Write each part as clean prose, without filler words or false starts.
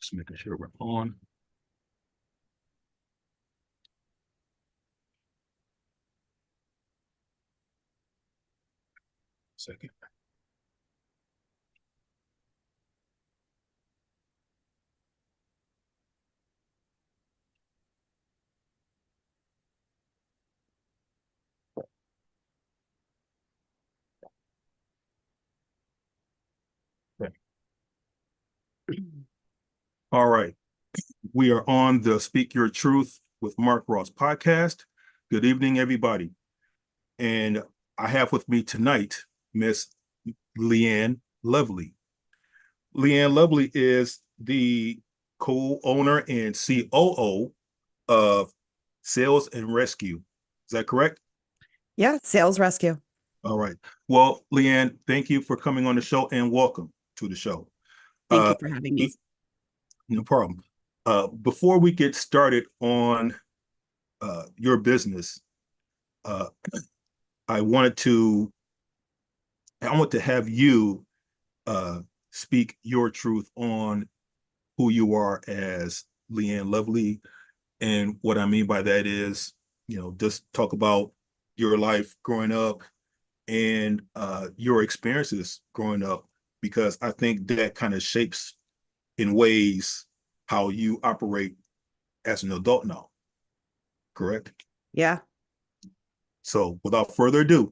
Just making sure we're on. Second. Okay. All right. We are on the Speak Your Truth with Mark Ross podcast. Good evening, everybody. And I have with me tonight Miss Leighann Lovely. Leighann Lovely is the co-owner and COO of Sales and Rescue. Is that correct? Yeah, Sales Rescue. All right. Well, Leighann, thank you for coming on the show and welcome to the show. Thank Uh, you for having me. no problem. Before we get started on your business, uh, I wanted to have you uh, speak your truth on who you are as Leighann Lovely. And what I mean by that is, just talk about your life growing up and your experiences growing up, because I think that kind of shapes in ways how you operate as an adult now. Correct? Yeah. So without further ado,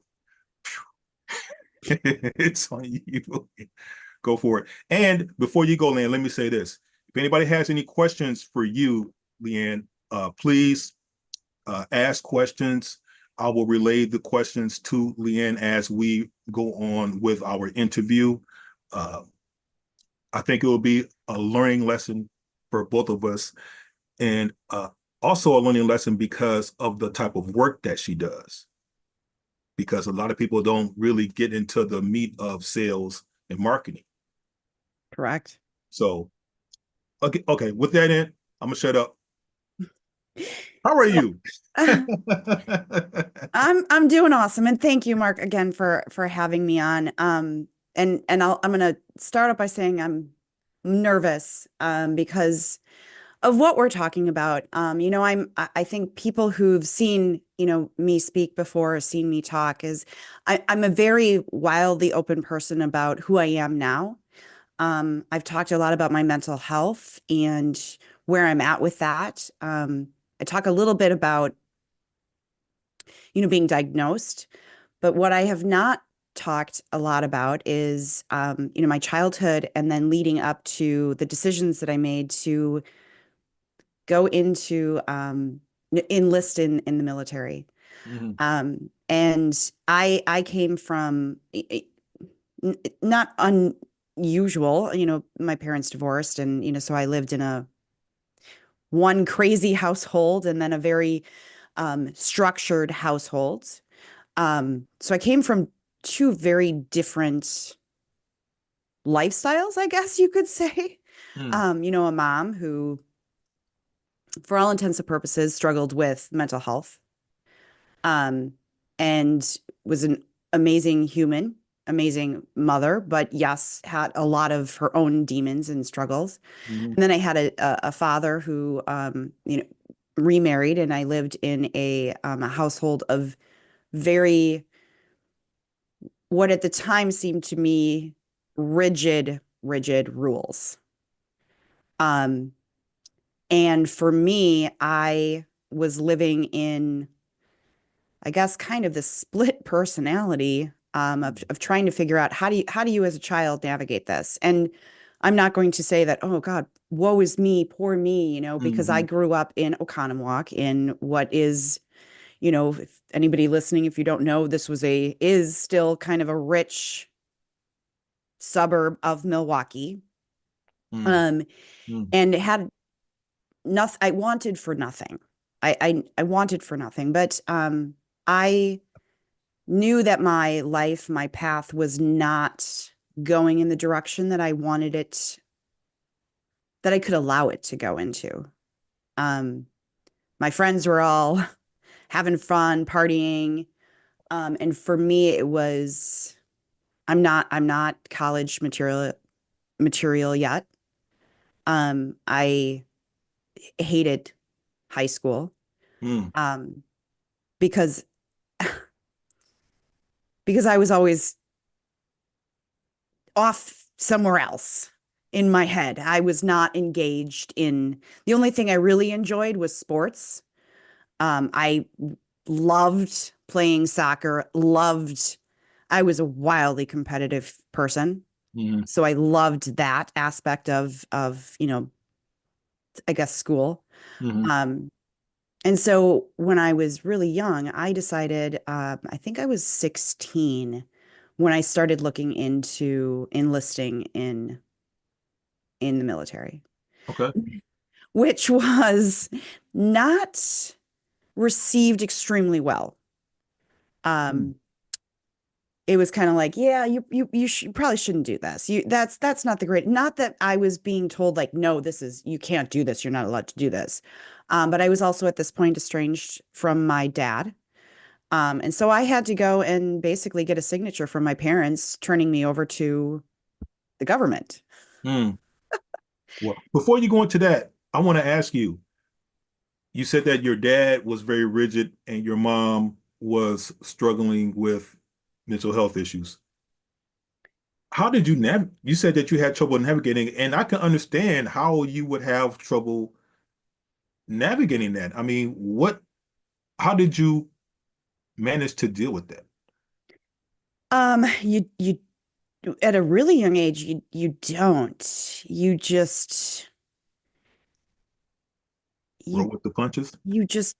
it's on you. Go for it. And before you go, Leighann, let me say this. If anybody has any questions for you, Leighann, please ask questions. I will relay the questions to Leighann as we go on with our interview. Uh, I think it will be a learning lesson for both of us, and also a learning lesson because of the type of work that she does. Because a lot of people don't really get into the meat of sales and marketing. Correct. So, okay. With that in, I'm gonna shut up. How are So you? I'm doing awesome, and thank you, Mark, again for having me on. I'm gonna start up by saying I'm nervous because of what we're talking about. I think people who've seen me speak before, or seen me talk, is I'm a very wildly open person about who I am now. I've talked a lot about my mental health and where I'm at with that. I talk a little bit about, being diagnosed, but what I have not talked a lot about is, my childhood and then leading up to the decisions that I made to go into, enlist in the military. Mhm. And I came from not unusual, my parents divorced, and, so I lived in one crazy household and then a very structured household. So I came from two very different lifestyles, I guess you could say. Mm. A mom who, for all intents and purposes, struggled with mental health, um, and was an amazing human, amazing mother, but yes, had a lot of her own demons and struggles. Mhm. And then I had a father who, remarried, and I lived in a household of very, what at the time seemed to me, rigid rules. Um, and for me, I was living in, I guess, kind of the split personality, of trying to figure out how do you as a child navigate this. And I'm not going to say that, oh God, woe is me, poor me, because I Mhm. grew up in Oconomowoc, in what is, if anybody listening, if you don't know, this is still kind of a rich suburb of Milwaukee. Mm. Um, Mm. and it had nothing. I wanted for nothing. I wanted for nothing, but I knew that my life, my path was not going in the direction that I wanted it, that I could allow it to go into. Um, my friends were all having fun, partying. And for me, it was, I'm not college material yet. I hated high school Mm, um, because because I was always off somewhere else in my head. I was not engaged in the only thing I really enjoyed was sports. I loved playing soccer, I was a wildly competitive person. mm, So I loved that aspect of, I guess school. mm. Um, and so when I was really young, I decided, I think I was 16 when I started looking into enlisting in the military, Okay. which was not received extremely well. Mm, Um, it was kind of like, yeah, you probably shouldn't do this. That's not the great. Not that I was being told like, no, this is you can't do this. You're not allowed to do this. But I was also at this point estranged from my dad. And so I had to go and basically get a signature from my parents, turning me over to the government. mm. Well, before you go into that, I want to ask you, you said that your dad was very rigid and your mom was struggling with mental health issues. How did you you said that you had trouble navigating, and I can understand how you would have trouble navigating that. I mean, how did you manage to deal with that? You at a really young age, you don't. Roll You with the punches?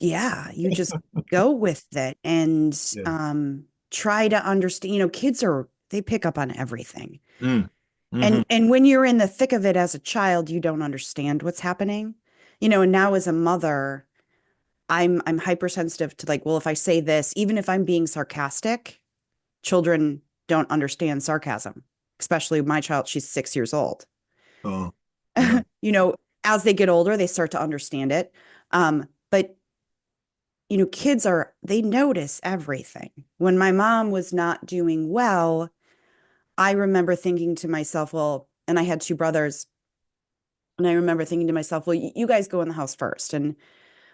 yeah, you just go with it and Yeah. try to understand. Kids they pick up on everything. Mm. Hmm. And when you're in the thick of it as a child, you don't understand what's happening. And now as a mother, I'm hypersensitive to like, well, if I say this, even if I'm being sarcastic, children don't understand sarcasm, especially my child, she's 6 years old. Yeah. You know, as they get older, they start to understand it. But kids they notice everything. When my mom was not doing well, I remember thinking to myself, well, and I had two brothers, and I remember thinking to myself, well, you guys go in the house first. And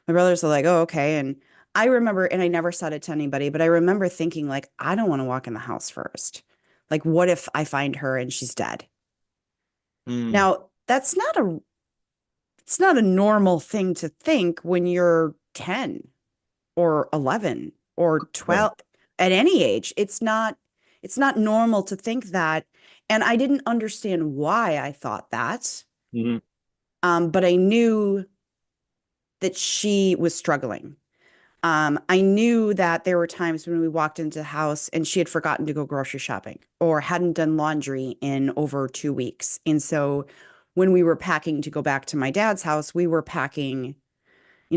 my brothers are like, oh, okay. And I remember, and I never said it to anybody, but I remember thinking, like, I don't want to walk in the house first. Like, what if I find her and she's dead? Mm. Now, it's not a normal thing to think when you're 10 or 11 or Right. 12 at any age. It's not normal to think that. And I didn't understand why I thought that. Hmm. But I knew that she was struggling. I knew that there were times when we walked into the house and she had forgotten to go grocery shopping or hadn't done laundry in over 2 weeks. And so when we were packing to go back to my dad's house, we were packing,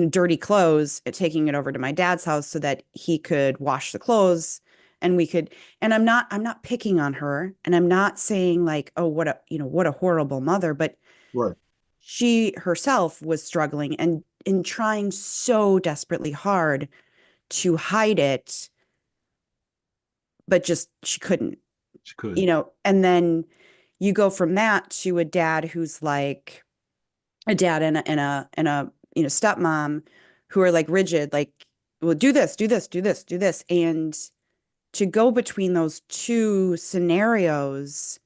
dirty clothes and taking it over to my dad's house so that he could wash the clothes and we could, and I'm not picking on her and I'm not saying like, oh, what a horrible mother, but Right. she herself was struggling and in trying so desperately hard to hide it, but just she couldn't, She couldn't. and then you go from that to a dad who's like a dad and a stepmom who are like rigid, like, well, do this, do this, do this, do this. And to go between those two scenarios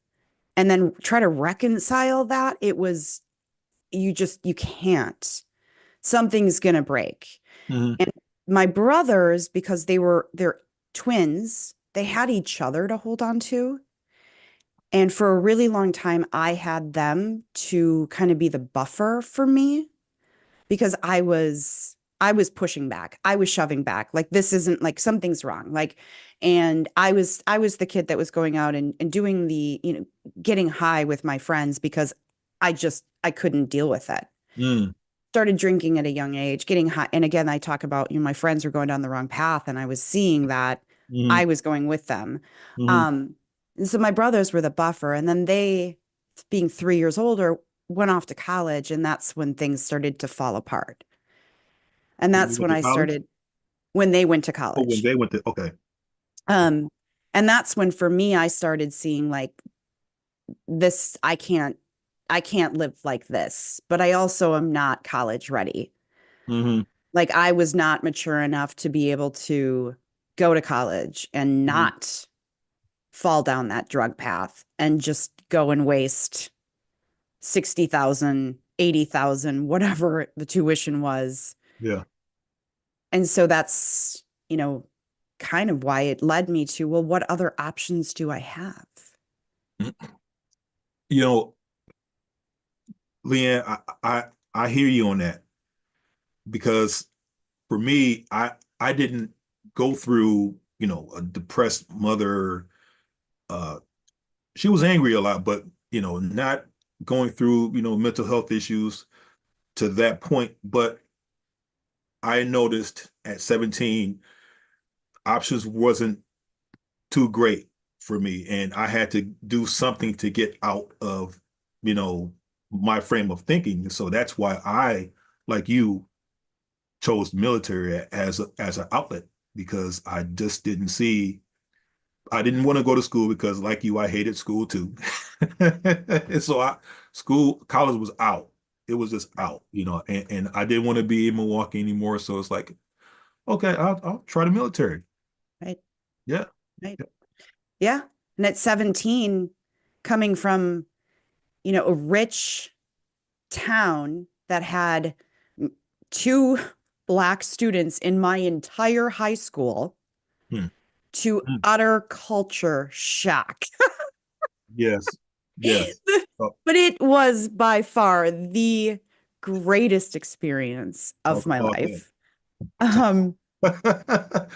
and then try to reconcile that, you can't. Something's gonna break. Hmm. And my brothers, because they're twins, they had each other to hold on to. And for a really long time, I had them to kind of be the buffer for me because I was pushing back. I was shoving back. Like this isn't like something's wrong. Like, and I was the kid that was going out and doing getting high with my friends because I couldn't deal with it. Mm. Started drinking at a young age, getting high. And again, I talk about, my friends were going down the wrong path and I was seeing that Hmm. I was going with them. Hmm. Um, and so my brothers were the buffer. And then they, being 3 years older, went off to college. And that's when things started to fall apart. And When you that's went when to I college? started, when they went to Oh, when college. they went to, okay. Um, and that's when for me, I started seeing like this, I can't. I can't live like this, but I also am not college ready. Hmm. Like I was not mature enough to be able to go to college and Hmm. not fall down that drug path and just go and waste 60,000, 80,000, whatever the tuition was. Yeah. And so that's, kind of why it led me to, well, what other options do I have? You know, Leanne, I hear you on that because for me, I didn't go through, a depressed mother. Uh, she was angry a lot, but not going through, mental health issues to that point. But I noticed at 17, options wasn't too great for me, and I had to do something to get out of, you know, my frame of thinking. So that's why I, like you, chose military as an outlet because I just didn't see. I didn't want to go to school because, like you, I hated school too. And so college was out. It was just out, and I didn't want to be in Milwaukee anymore. So it's like, okay, I'll try the military. Right. Yeah. Right. Yeah. And at 17, coming from, a rich town that had two Black students in my entire high school Hmm. to Hmm. utter culture shock. Yes. Yes. Oh, But it was by far the greatest experience of talk my about that. life. Um,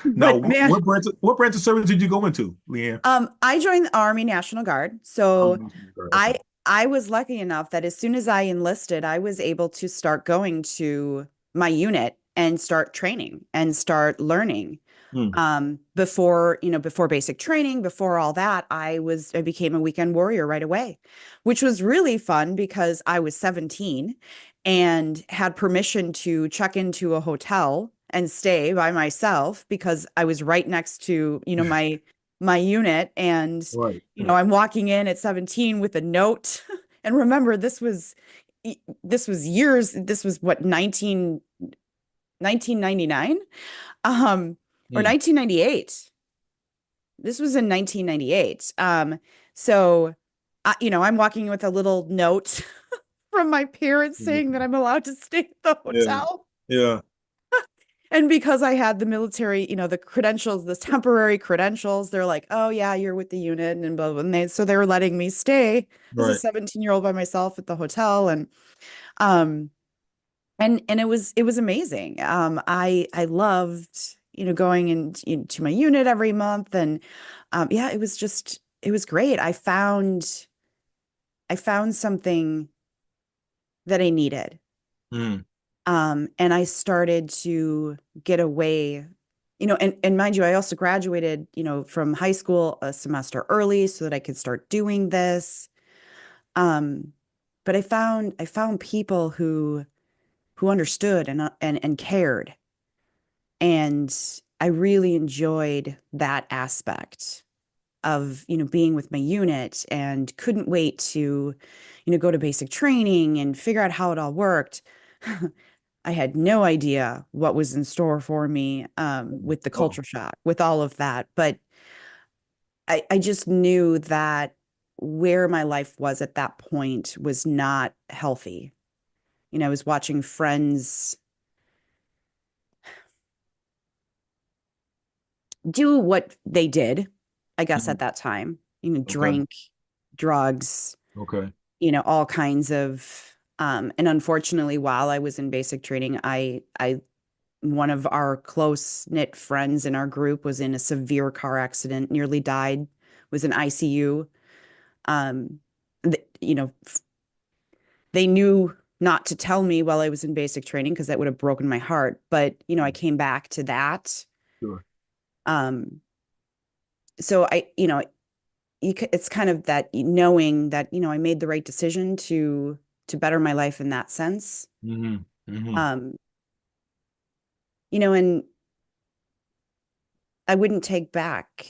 Now, but man, what branch of service did you go into, Leanne? I joined the Army National Guard. I'm So National Guard. Okay. I I was lucky enough that as soon as I enlisted, I was able to start going to my unit and start training and start learning. Hmm. Before basic training, before all that, I became a weekend warrior right away, which was really fun because I was 17 and had permission to check into a hotel and stay by myself because I was right next to, my unit. And, Right. I'm walking in at 17 with a note. And remember, this was what, 1999? Or Hmm. 1998. This was in 1998. So I'm walking with a little note from my parents saying that I'm allowed to stay at the Yeah. hotel. Yeah. And because I had the military, the credentials, the temporary credentials, they're like, "Oh yeah, you're with the unit," and blah blah. And they were letting me stay as a Right. 17-year-old by myself at the hotel, um and it was amazing. I loved, going into my unit every month, and yeah, it was great. I found something that I needed. Hmm. And I started to get away, and mind you, I also graduated, from high school a semester early so that I could start doing this. Um, but I found people who understood and cared. And I really enjoyed that aspect of, being with my unit and couldn't wait to, go to basic training and figure out how it all worked. I had no idea what was in store for me with the Oh. culture shock, with all of that. But I just knew that where my life was at that point was not healthy. I was watching friends do what they did, I guess, Hmm. at that time, Okay. drink, drugs, Okay. all kinds of, and unfortunately, while I was in basic training, one of our close knit friends in our group was in a severe car accident, nearly died, was in ICU. Um, they knew not to tell me while I was in basic training because that would have broken my heart. But, I came back to that. Sure. Um, so it's kind of that knowing that, I made the right decision to better my life in that sense. Hmm. Hmm. Um, and I wouldn't take back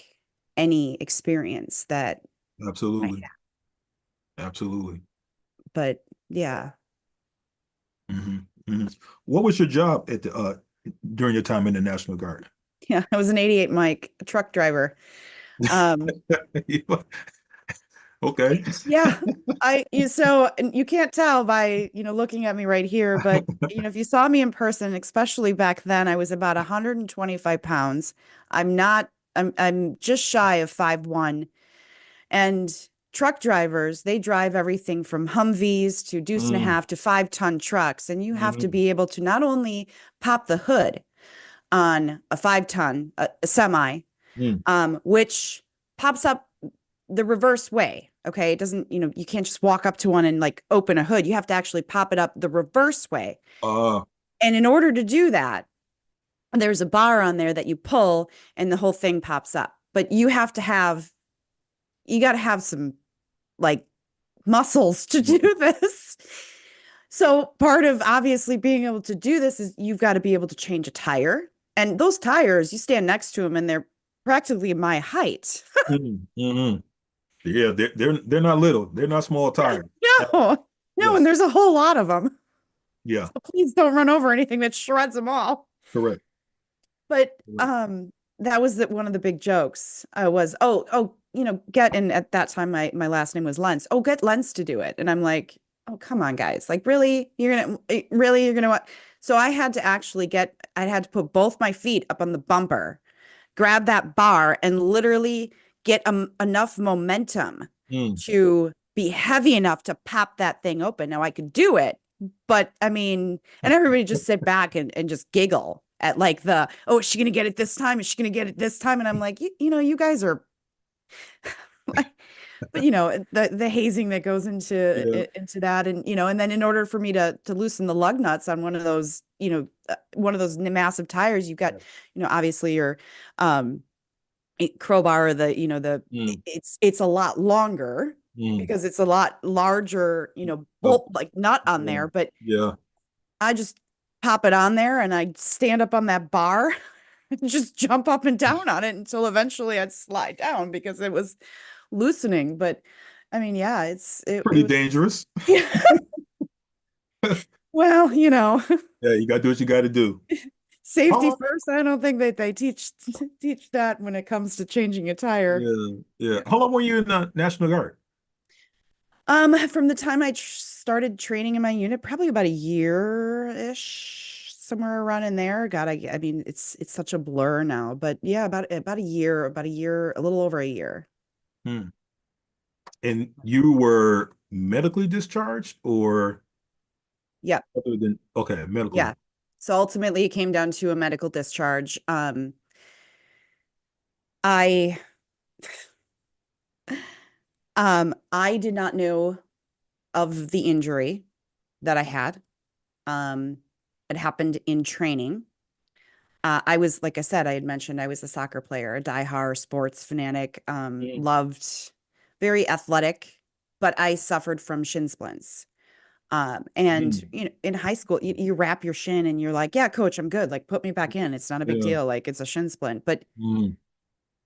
any experience that I Absolutely. Absolutely. But yeah. Hmm. Hmm. What was your job at the during your time in the National Guard? Yeah, I was an 88 Mike, a truck driver. Um, Okay. yeah, so and you can't tell by, looking at me right here, but if you saw me in person, especially back then, I was about 125 pounds. I'm just shy of 5'1". And truck drivers, they drive everything from Humvees to deuce and a Mm, half to 5-ton trucks. And you have to mm, be able to not only pop the hood on a 5-ton, a semi, mm. which pops up the reverse way. Okay. It doesn't, you can't just walk up to one and like open a hood. You have to actually pop it up the reverse way. Uh, And in order to do that, there's a bar on there that you pull and the whole thing pops up. But you got to have some like muscles to do this. So part of obviously being able to do this is you've got to be able to change a tire. And those tires, you stand next to them and they're practically my height. mm. Yeah, they're not little. They're not small tires. No, no, and Yes. there's a whole lot of them. Yeah. So please don't run over anything that shreds them all. Correct. But Correct. that was one of the big jokes. Was get and at that time my last name was Lentz. Oh, get Lentz to do it, and I'm like, oh come on guys, like really you're gonna what? So I had to put both my feet up on the bumper, grab that bar, and literally get enough momentum Mm. to be heavy enough to pop that thing open. Now I could do it, but I mean, and everybody just sit back and just giggle at like oh, is she going to get it this time? Is she going to get it this time? And I'm like, you guys are, but the hazing that goes Yeah. into that. And, and then in order for me to loosen the lug nuts on one of those massive tires, you've got, Yeah. obviously your, um, crowbar, Mm. it's a lot longer Mm. because it's a lot larger, Oh, bolt like nut on yeah. there, but Yeah. I just pop it on there and I stand up on that bar and just jump up and down on it until eventually I'd slide down because it was loosening. But I mean, yeah, it Pretty was, dangerous. yeah, well, Yeah, you gotta do what you gotta do. How safety long? first. I don't think that they teach that when it comes to changing a tire. Yeah, yeah. Yeah. How long were you in the National Guard? From the time I started training in my unit, probably about a year-ish, somewhere around in there. God, I mean, it's such a blur now, but yeah, about a year, a little over a year. Hmm. And you were medically discharged or Yeah, other than okay, yeah. medically. So ultimately, it came down to a medical discharge. I I did not know of the injury that I had. Um, it happened in training. I was, like I said, I had mentioned I was a soccer player, a diehard sports fanatic, Mm. loved, very athletic, but I suffered from shin splints. And Mm. in high school, you wrap your shin and you're like, yeah, coach, I'm good. Like, put me back in. It's not a big Yeah. deal. Like, it's a shin splint. But Mm.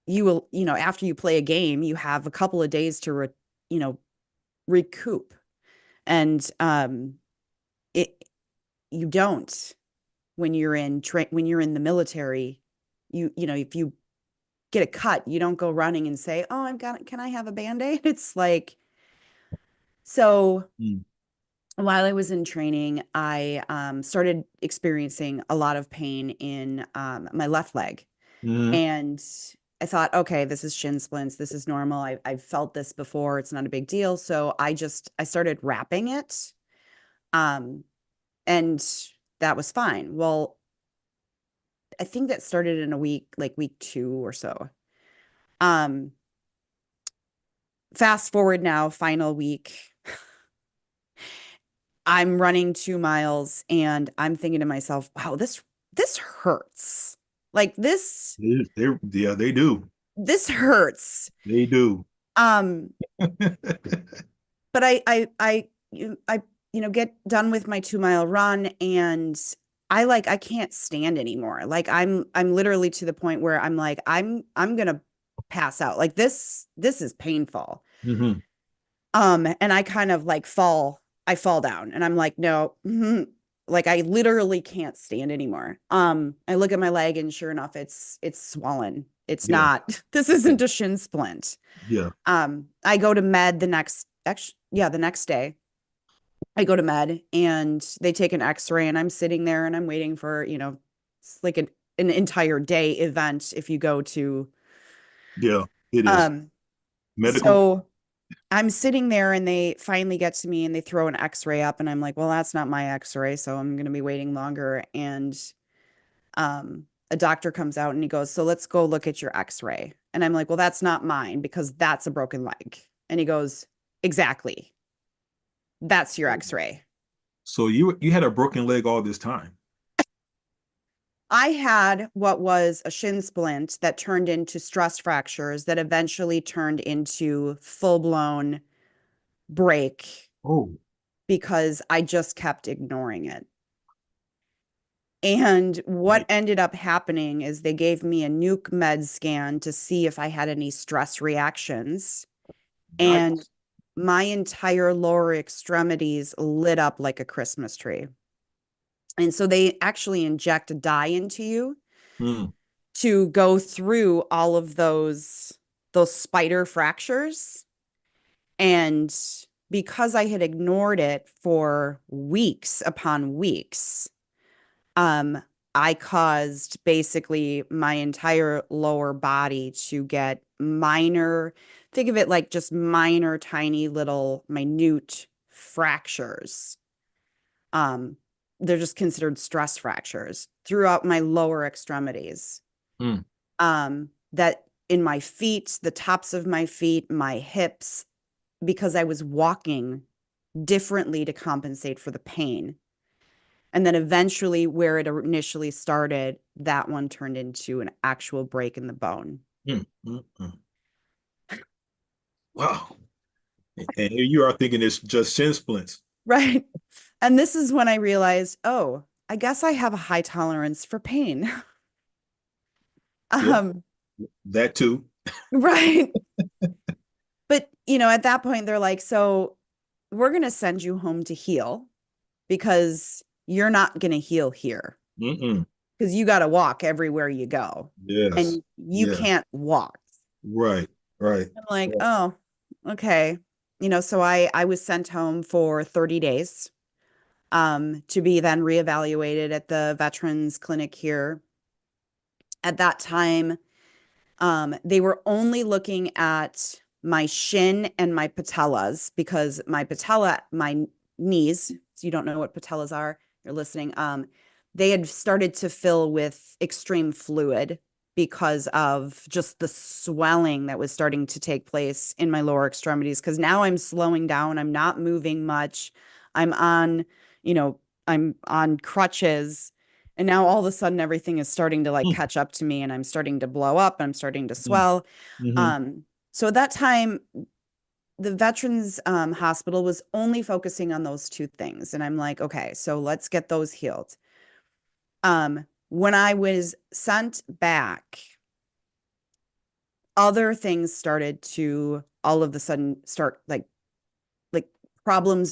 you will, after you play a game, you have a couple of days to, you know, recoup. And it you don't when you're in the military. If you get a cut, you don't go running and say, "Oh, can I have a band-aid?" It's like, so Mm. while I was in training, I started experiencing a lot of pain in my left leg. Mm. And I thought, okay, this is shin splints. This is normal. I've felt this before. It's not a big deal. So I started wrapping it. Um, and that was fine. Well, I think that started in like week 2 or so. Um, Fast forward now, final week. I'm running 2 miles and I'm thinking to myself, wow, this hurts. Like Yeah, they do. this hurts. They do. Um, but I get done with my 2 mile run and I can't stand anymore. Like I'm literally to the point where I'm like, I'm gonna pass out. Like this is painful. Hmm. And I kind of like fall. I fall down and I'm like, no, like I literally can't stand anymore. I look at my leg and sure enough, it's swollen. It's Yeah. not, this isn't a shin splint. Yeah. I go to med the next day. I go to med and they take an x-ray and I'm sitting there and I'm waiting for, it's like an entire day event if you go to Yeah. It is um medical. so I'm sitting there and they finally get to me and they throw an x-ray up and I'm like, well, that's not my x-ray, so I'm going to be waiting longer. And a doctor comes out and he goes, so let's go look at your x-ray. And I'm like, well, that's not mine because that's a broken leg. And he goes, exactly. That's your x-ray. So you had a broken leg all this time. I had what was a shin splint that turned into stress fractures that eventually turned into full-blown break Oh, because I just kept ignoring it. And what yikes. ended up happening is they gave me a nuke med scan to see if I had any stress reactions. And Yikes. my entire lower extremities lit up like a Christmas tree. And so they actually inject a dye into you Mm, to go through all of those spider fractures. And because I had ignored it for weeks upon weeks, um, I caused basically my entire lower body to get minor, think of it like just minor, tiny little minute fractures. Um, they're just considered stress fractures throughout my lower extremities. mm, That in my feet, the tops of my feet, my hips, because I was walking differently to compensate for the pain. And then eventually, where it initially started, that one turned into an actual break in the bone. mm. Wow. And here you are thinking it's just shin splints. Right. And this is when I realized, oh, I guess I have a high tolerance for pain. Yeah, um, that too. right. But, at that point, they're like, so we're going to send you home to heal because you're not going to heal here Mm-mm. because you got to walk everywhere you go Yes. and you Yeah. can't walk. Right. Right. I'm like, Right. oh, okay. So I was sent home for 30 days to be then reevaluated at the veterans clinic here. At that time, they were only looking at my shin and my patellas because my knees, so you don't know what patellas are, you're listening, they had started to fill with extreme fluid because of just the swelling that was starting to take place in my lower extremities. Because now I'm slowing down, I'm not moving much, I'm on, you know, I'm on crutches and now all of a sudden everything is starting to like Mm, catch up to me and I'm starting to blow up, I'm starting to mm, swell. mm-hmm. So at that time, the Veterans Hospital was only focusing on those two things. And I'm like, okay, so let's get those healed. When I was sent back, other things started to all of a sudden start like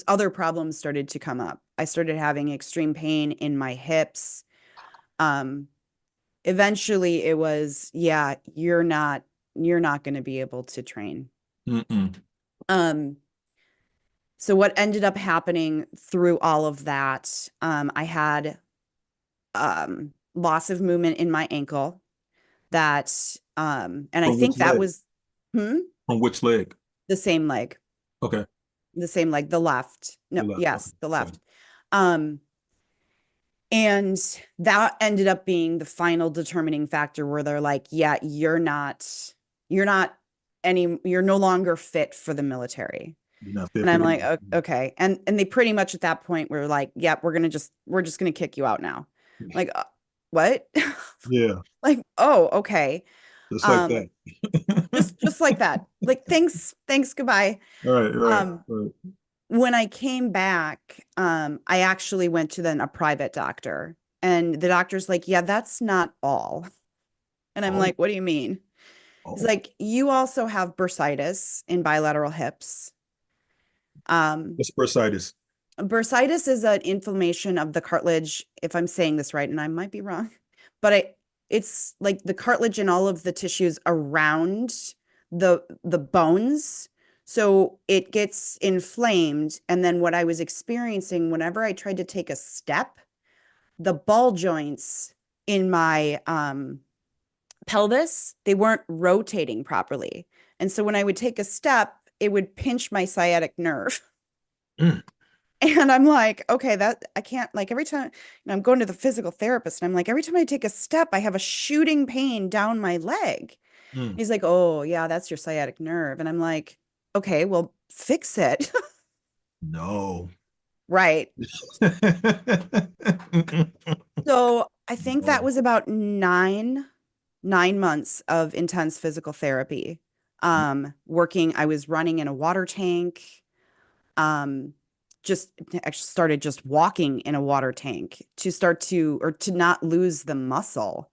other problems started to come up. I started having extreme pain in my hips. Um, Eventually it was, yeah, you're not going to be able to train. Mm-mm. Um, so what ended up happening through all of that, I had loss of movement in my ankle that and I From which think that leg? was hmm, From which leg? the same leg, Okay. the left. No, The left. Okay. yes, the Okay. left. Um, and that ended up being the final determining factor where they're like, yeah, you're not you're no longer fit for the military. You're not fit And for I'm the like, military. okay. And they pretty much at that point were like, yeah, we're just gonna kick you out now. Like, what? Yeah. Like, oh, okay. Just like Um, that. just like that. Like, thanks, goodbye. Right. Right. Um, Right. when I came back, I actually went to then a private doctor, and the doctor's like, yeah, that's not all. And I'm Oh. like, what do you mean? He's Oh. like, you also have bursitis in bilateral hips. Um, What's bursitis? Bursitis is an inflammation of the cartilage, if I'm saying this right, and I might be wrong, but it's like the cartilage and all of the tissues around the bones. So it gets inflamed. And then what I was experiencing whenever I tried to take a step, the ball joints in my pelvis, they weren't rotating properly. And so when I would take a step, it would pinch my sciatic nerve. Mm, And I'm like, okay, that I can't, like, every time, I'm going to the physical therapist and I'm like, every time I take a step, I have a shooting pain down my leg. mm. He's like, oh, yeah, that's your sciatic nerve. And I'm like, okay, well, fix it. No. Right. So I think that No. was about nine months of intense physical therapy. Working, I was running in a water tank. Um, just actually started just walking in a water tank to start to or to not lose the muscle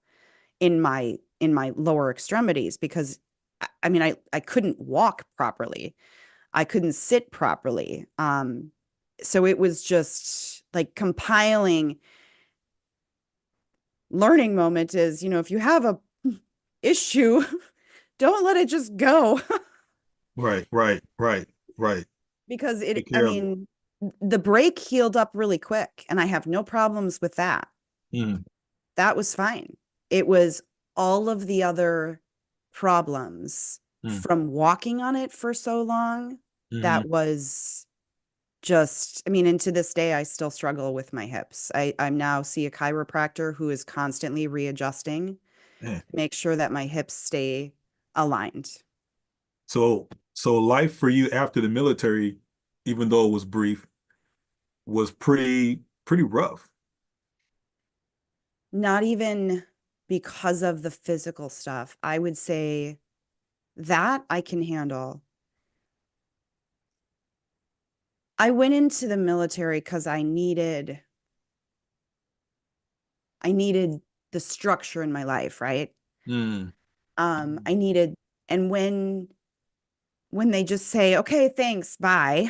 in my lower extremities because I mean I couldn't walk properly. I couldn't sit properly. So it was just like compiling learning moment is, if you have a issue, don't let it just go Right, right, right, right. because Take I care of it. mean, the break healed up really quick and I have no problems with that. Mm, That was fine. It was all of the other problems mm, from walking on it for so long mm-hmm. that was just, I mean, and to this day, I still struggle with my hips. I now see a chiropractor who is constantly readjusting to Man. make sure that my hips stay aligned. So life for you after the military, even though it was brief, was pretty rough. Not even because of the physical stuff. I would say that I can handle. I went into the military because I needed the structure in my life, right? Mm, I needed, and when they just say, okay, thanks, bye,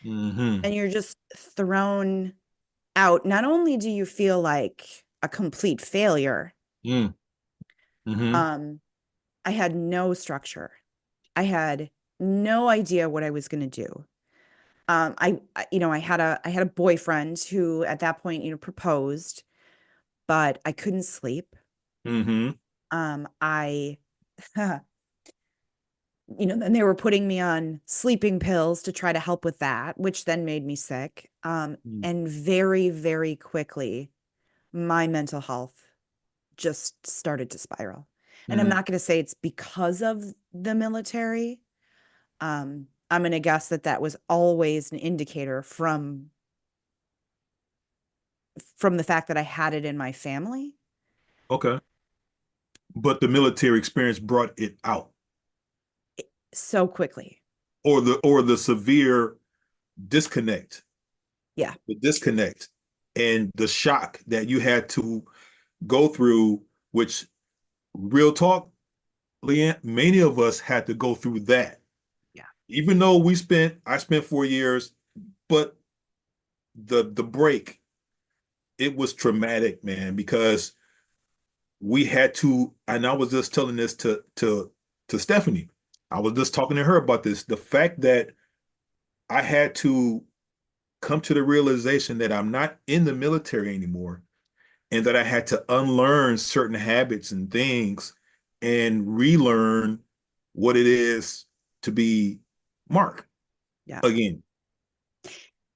mm-hmm. and you're just thrown out, not only do you feel like a complete failure, Mm, mm-hmm. um, I had no structure. I had no idea what I was going to do. I had a boyfriend who at that point, proposed, but I couldn't sleep. Mm-hmm. I then they were putting me on sleeping pills to try to help with that, which then made me sick. Mm, And very, very quickly, my mental health just started to spiral. And I'm mm. not going to say it's because of the military. I'm going to guess that that was always an indicator from the fact that I had it in my family Okay. But the military experience brought it out, so quickly. or the severe disconnect, Yeah. the disconnect, and the shock that you had to go through, which real talk, Leighann, many of us had to go through that. Yeah. Even though I spent 4 years, but the break, it was traumatic, man, because we had to, and I was just telling this to Stephanie. I was just talking to her about this. The fact that I had to come to the realization that I'm not in the military anymore and that I had to unlearn certain habits and things and relearn what it is to be Mark Yeah. again.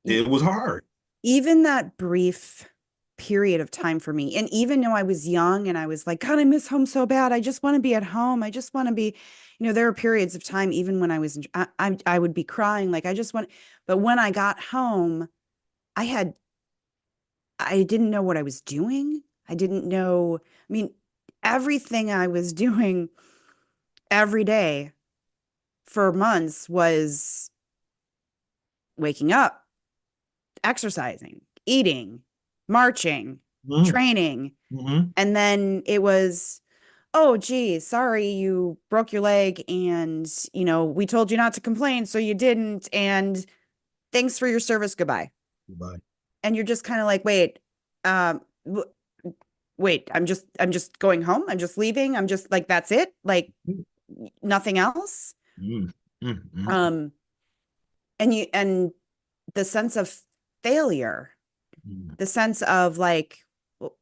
E- It was hard. Even that brief period of time for me, and even though I was young and I was like, God, I miss home so bad. I just want to be at home. I just want to be, there were periods of time, even when I was, I would be crying, like, I just want, but when I got home, I had, I didn't know what I was doing. I didn't know, I mean, everything I was doing every day for months was waking up, exercising, eating, marching, Mm-hmm. training. Mm-hmm. And then it was, oh, gee, sorry, you broke your leg. And, we told you not to complain. So you didn't. And thanks for your service. Goodbye. Goodbye. And you're just kind of like, wait, um, wait, I'm just going home. I'm just leaving. I'm just like, that's it. Like nothing else. Mm, mm, mm, Um, and the sense of failure, mm. the sense of like, well,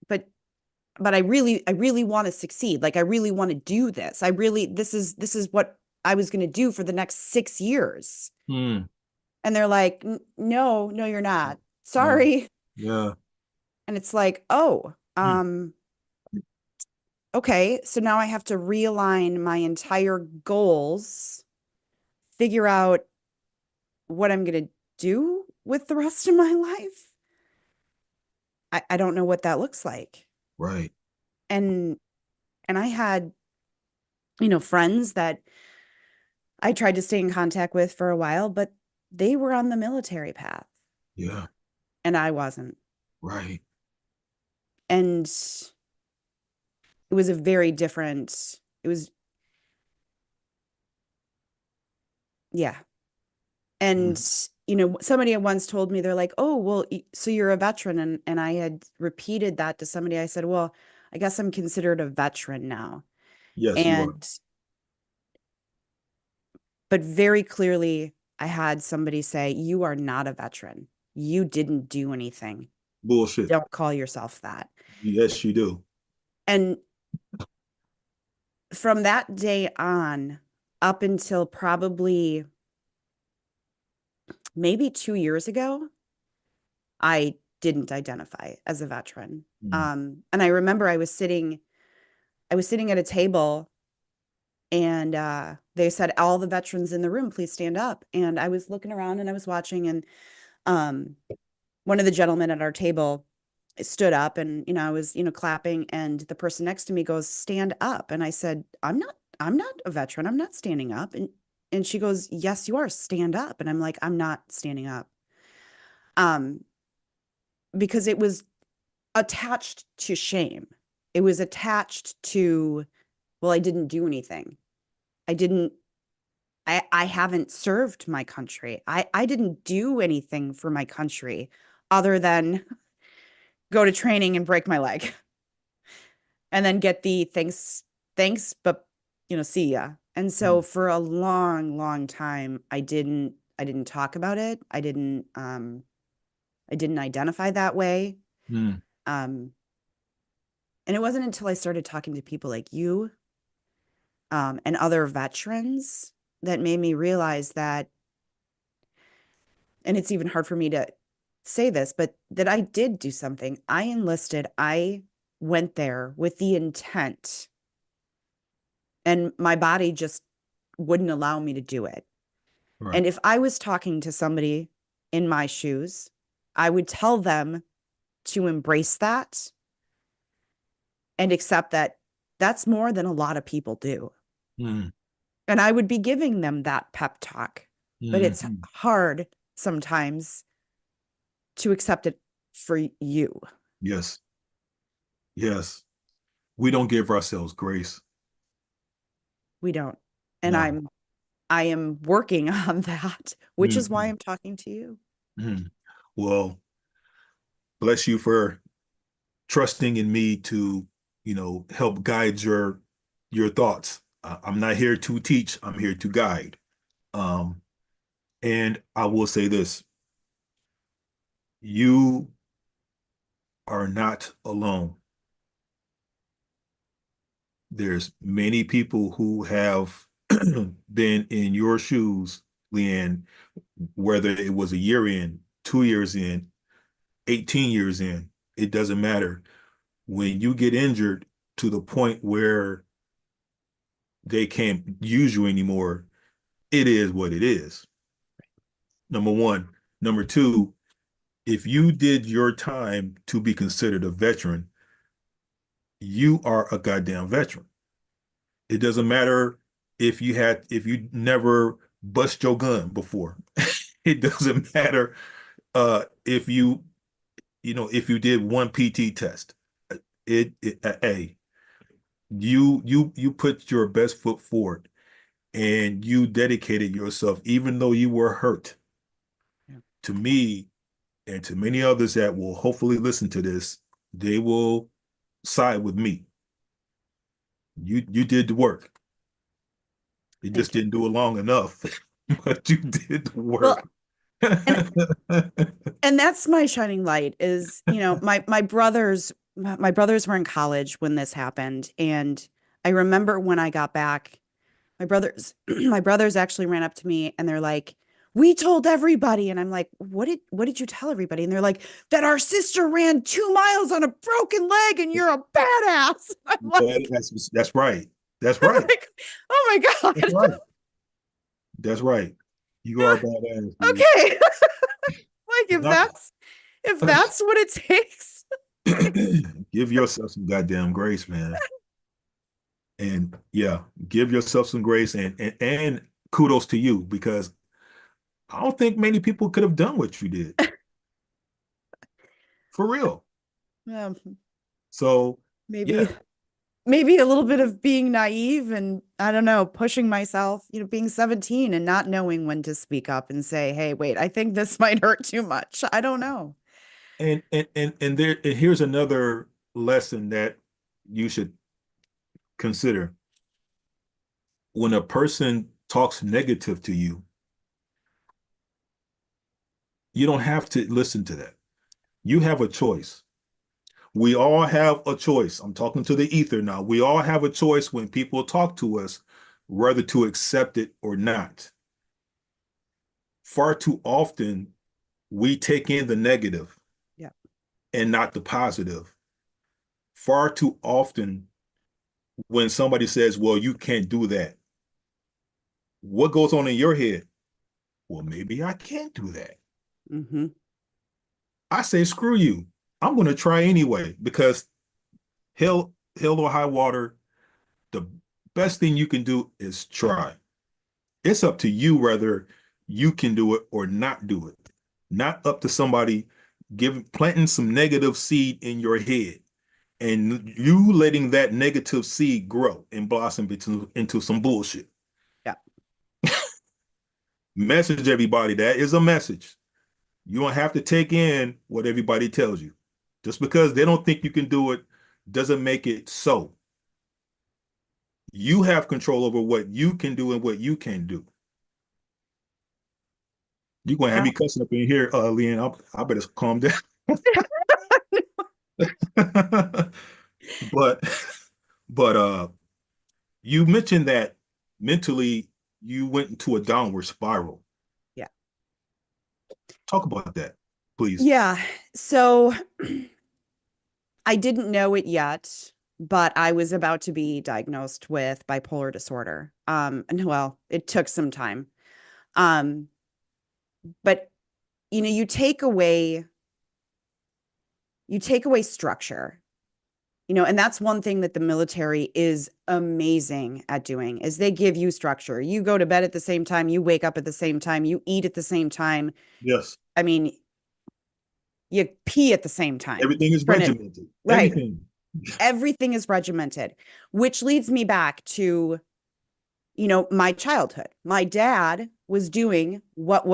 but I really want to succeed. Like I really want to do this. This is what I was going to do for the next 6 years. Mm, And they're like, No, no, you're not. yeah, Sorry." yeah. And it's like, oh, Mm, okay. So now I have to realign my entire goals, figure out what I'm going to do with the rest of my life. I don't know what that looks like. right. And I had, friends that I tried to stay in contact with for a while, but they were on the military path Yeah, and I wasn't. right. And it was a very different, it was, yeah. And, Mm, somebody had once told me, they're like, oh, well, so you're a veteran. And I had repeated that to somebody. I said, well, I guess I'm considered a veteran now. yes, you are. And, but very clearly, I had somebody say, you are not a veteran. You didn't do anything. Bullshit. Don't call yourself that. Yes, you do. And from that day on, up until probably maybe 2 years ago, I didn't identify as a veteran. Mm, And I remember I was sitting at a table and they said, all the veterans in the room, please stand up. And I was looking around and I was watching, and um, one of the gentlemen at our table stood up, and I was clapping, and the person next to me goes, stand up. And I said, I'm not a veteran, I'm not standing up. And she goes, yes you are, stand up. And I'm like, I'm not standing up. um because it was attached to shame. It was attached to, well, I didn't do anything. I didn't I haven't served my country. I didn't do anything for my country other than go to training and break my leg and then get the thanks, but see ya. And so mm, for a long, long time, I didn't talk about it. I didn't identify that way. mm, Um, and it wasn't until I started talking to people like you, and other veterans, that made me realize that, and it's even hard for me to say this, but that I did do something. I enlisted, I went there with the intent, and my body just wouldn't allow me to do it. right. And if I was talking to somebody in my shoes, I would tell them to embrace that and accept that that's more than a lot of people do. Mm, And I would be giving them that pep talk. But mm, it's mm. hard sometimes to accept it for you. Yes, yes. We don't give ourselves grace. We don't. And No. I am working on that, which is why Mm, I'm talking to you. mm. Well, bless you for trusting in me to, help guide your thoughts. I'm not here to teach, I'm here to guide. Um, and I will say this, you are not alone. There's many people who have been in your shoes, Leighann, whether it was a year in, 2 years in, 18 years in, it doesn't matter. When you get injured to the point where they can't use you anymore, it is what it is. Number one. Number two, if you did your time to be considered a veteran, you are a goddamn veteran. It doesn't matter if you never bust your gun before. It doesn't matter if if you did one PT test. Hey, you put your best foot forward and you dedicated yourself, even though you were hurt. Yeah. To me, and to many others that will hopefully listen to this, they will side with me. You did the work. You just Thank you. didn't do it long enough, but you did the Well, work. and and that's my shining light is, my brothers were in college when this happened. And I remember when I got back, my brothers, my brothers actually ran up to me and they're like, "We told everybody." And I'm like, what did you tell everybody? And they're like, "That our sister ran 2 miles on a broken leg and you're a badass." I'm like, That's right. That's I'm right. like, oh my That's God. right. That's right. You are a badass, dude. Okay. Like It's not if that's what it takes. give yourself some goddamn grace, man. And yeah, give yourself some grace and kudos to you because I don't think many people could have done what you did. For real. Um, So maybe yeah. maybe a little bit of being naive and I don't know, pushing myself, being 17 and not knowing when to speak up and say, "Hey, wait, I think this might hurt too much." I don't know. And here's another lesson that you should consider. When a person talks negative to you, you don't have to listen to that. You have a choice. We all have a choice. I'm talking to the ether now. We all have a choice when people talk to us, whether to accept it or not. Far too often, we take in the negative Yeah. and not the positive. Far too often, when somebody says, well, you can't do that, what goes on in your head? Well, maybe I can't do that. Hmm. I say, screw you. I'm going to try anyway because hell or high water, the best thing you can do is try. It's up to you whether you can do it or not do it. Not up to somebody planting some negative seed in your head and you letting that negative seed grow and blossom into some bullshit. Yeah. Message everybody that is a message. You don't have to take in what everybody tells you. Just because they don't think you can do it doesn't make it so. You have control over what you can do and what you can do. You're gonna have Yeah. me cussing up in here, Leighann. I better calm down. but but you mentioned that mentally you went into a downward spiral. Yeah. Talk about that, please. Yeah. So I didn't know it yet, but I was about to be diagnosed with bipolar disorder. And well, it took some time. Um, but you take away structure, and that's one thing that the military is amazing at doing is they give you structure. You go to bed at the same time, you wake up at the same time, you eat at the same time. Yes, I mean, you pee at the same time. everything is Granted, regimented. right. Everything. Everything is regimented, which leads me back to, my childhood. My dad was doing what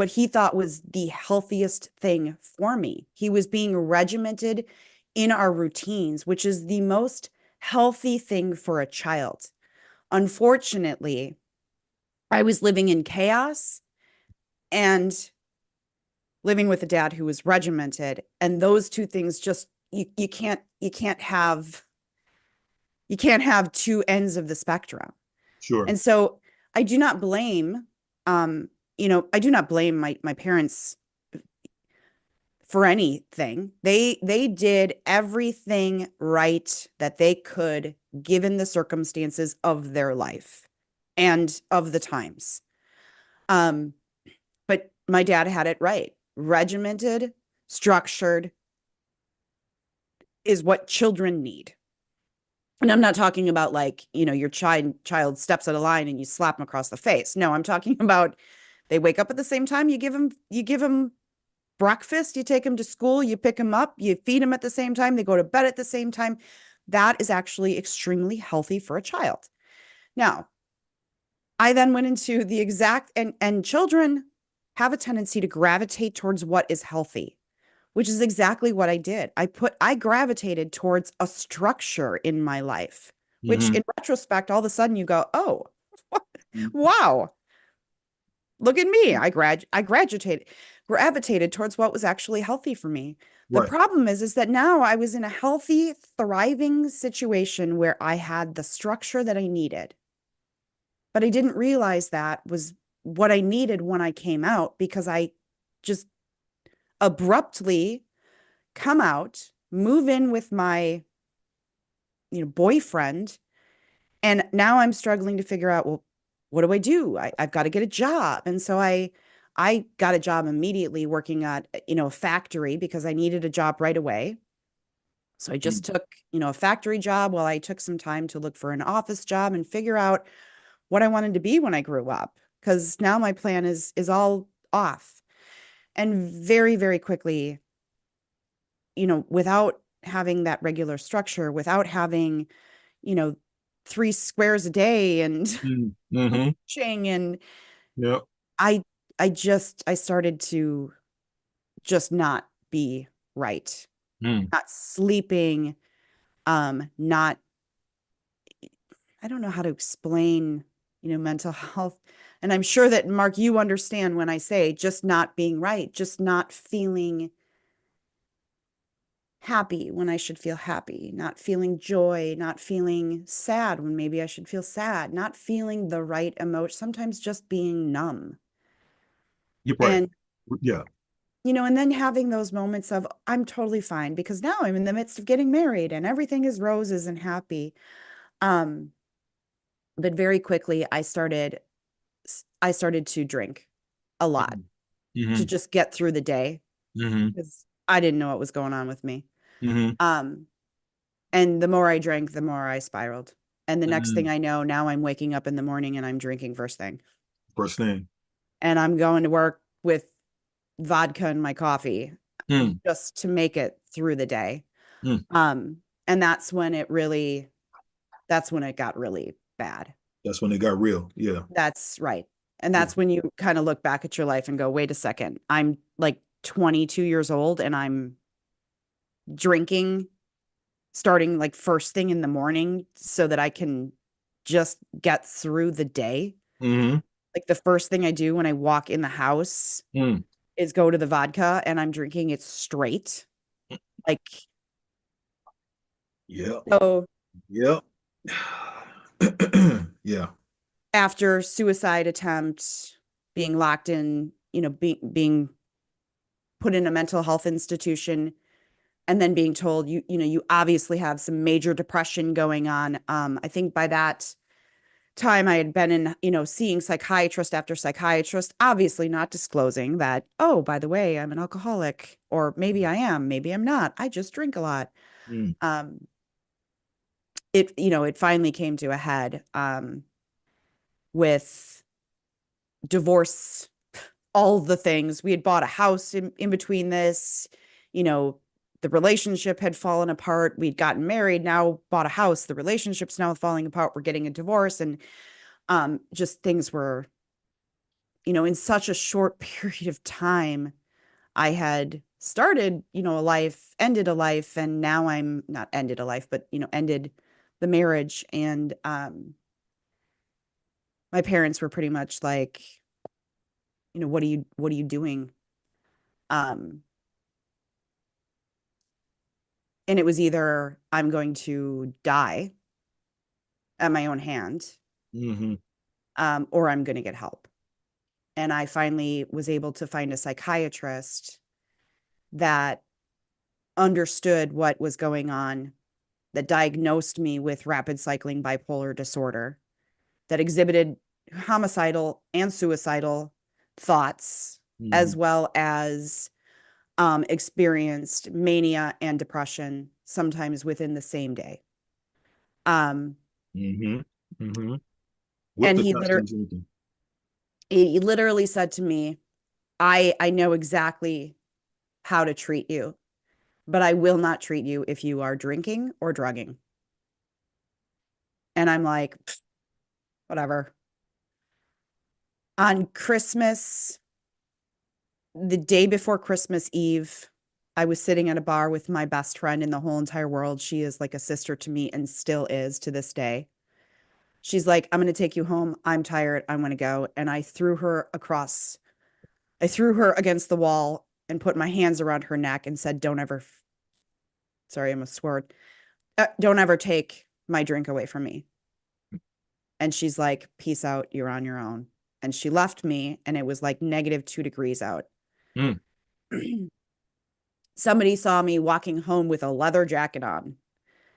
he thought was the healthiest thing for me. He was being regimented in our routines, which is the most healthy thing for a child. Unfortunately, I was living in chaos and living with a dad who was regimented, and those two things just you can't have two ends of the spectrum. Sure, And so I do not blame, I do not blame my parents for anything. They did everything right that they could given the circumstances of their life and of the times. Um, but my dad had it right. Regimented, structured is what children need. And I'm not talking about like, your child steps out of line and you slap them across the face. No, I'm talking about they wake up at the same time, you give them breakfast, you take them to school, you pick them up, you feed them at the same time, they go to bed at the same time. That is actually extremely healthy for a child. Now, I then went into the exact and children have a tendency to gravitate towards what is healthy, which is exactly what I did. I gravitated towards a structure in my life, which Mm-hmm. in retrospect, all of a sudden you go, oh, wow, look at me. I gravitated towards what was actually healthy for me. The Right. problem is that now I was in a healthy, thriving situation where I had the structure that I needed. But I didn't realize that was what I needed when I came out because I just abruptly come out, move in with my, boyfriend, and now I'm struggling to figure out, well, what do I do? I've got to get a job. And so I got a job immediately working at, a factory because I needed a job right away. So I just took, a factory job while I took some time to look for an office job and figure out what I wanted to be when I grew up. Because now my plan is all off. And very, very quickly, without having that regular structure, without having, you know, 3 squares a day and Mm-hmm. coaching, and Yep. I I started to just not be right. Mm. Not sleeping, not I don't know how to explain, mental health. And I'm sure that Mark, you understand when I say just not being right, just not feeling happy when I should feel happy, not feeling joy, not feeling sad when maybe I should feel sad, not feeling the right emotion, sometimes just being numb. You're right. And, Yeah. and then having those moments of, I'm totally fine because now I'm in the midst of getting married and everything is roses and happy. Um, but very quickly I started to drink a lot to Mm-hmm. just get through the day Mm-hmm. because I didn't know what was going on with me. Mm-hmm. Um, And the more I drank, the more I spiraled. And the next thing Mm. I know, now I'm waking up in the morning and I'm drinking first thing. First thing. And I'm going to work with vodka in my coffee Mm. just to make it through the day. Mm. And that's when it got really bad. That's when it got real. Yeah. That's right. And Yeah. that's when you kind of look back at your life and go, wait a second, I'm like 22 years old and I'm drinking starting like first thing in the morning so that I can just get through the day. Mm-hmm. Like the first thing I do when I walk in the house Mm. is go to the vodka and I'm drinking it straight. Like, Yep. so Yep. Yeah. after suicide attempt, being locked in, being put in a mental health institution, and then being told you obviously have some major depression going on. I think by that time I had been in, seeing psychiatrist after psychiatrist, obviously not disclosing that, oh, by the way, I'm an alcoholic, or maybe I am, maybe I'm not. I just drink a lot. Mm. Um, it finally came to a head with divorce, all the things. We had bought a house in between this, you know, the relationship had fallen apart. We'd gotten married, now bought a house. The relationship's now falling apart. We're getting a divorce. And just things were, in such a short period of time, I had started, a life, ended a life, and now I'm not ended a life, but, ended the marriage. And my parents were pretty much like, what are you doing? Um, and it was either I'm going to die at my own hand, Mm-hmm. or I'm going to get help. And I finally was able to find a psychiatrist that understood what was going on, that diagnosed me with rapid cycling bipolar disorder, that exhibited homicidal and suicidal thoughts, Mm-hmm. as well as experienced mania and depression, sometimes within the same day. Um, Mm-hmm. Mm-hmm. With and the he testing literally, and everything. he literally said to me, I know exactly how to treat you, but I will not treat you if you are drinking or drugging. And I'm like, whatever. On Christmas The day before Christmas Eve, I was sitting at a bar with my best friend in the whole entire world. She is like a sister to me and still is to this day. She's like, I'm going to take you home. I'm tired. I want to go. And I threw her against the wall and put my hands around her neck and said, don't ever, sorry, I almost swore, don't ever take my drink away from me. And she's like, peace out. You're on your own. And she left me, and it was like -2 degrees out. Mm, Somebody saw me walking home with a leather jacket on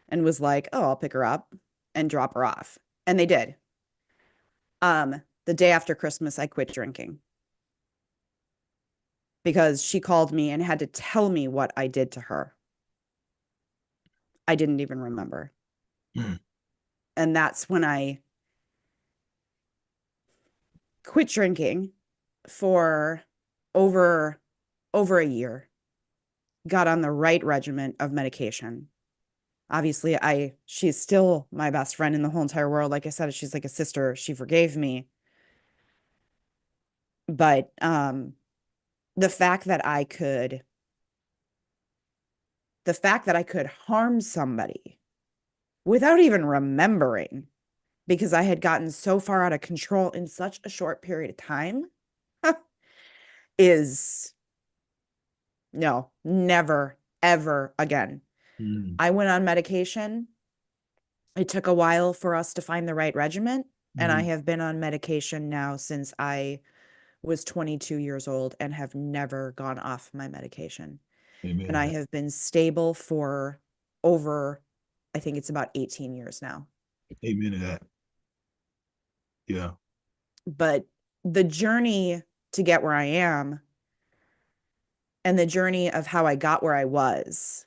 and was like, oh, I'll pick her up and drop her off. And they did. The day after Christmas, I quit drinking because she called me and had to tell me what I did to her. I didn't even remember. mm, And that's when I quit drinking for over over a year, got on the right regimen of medication. Obviously, she's still my best friend in the whole entire world. Like I said, she's like a sister. She forgave me. But the fact that I could the fact that I could harm somebody without even remembering because I had gotten so far out of control in such a short period of time is no, never, ever again. mm, I went on medication. It took a while for us to find the right regimen. And I mm. have been on medication now since I was 22 years old and have never gone off my medication. Amen And to I that. have been stable for over, I think it's about 18 years now. Amen to that. Yeah. But the journey to get where I am and the journey of how I got where I was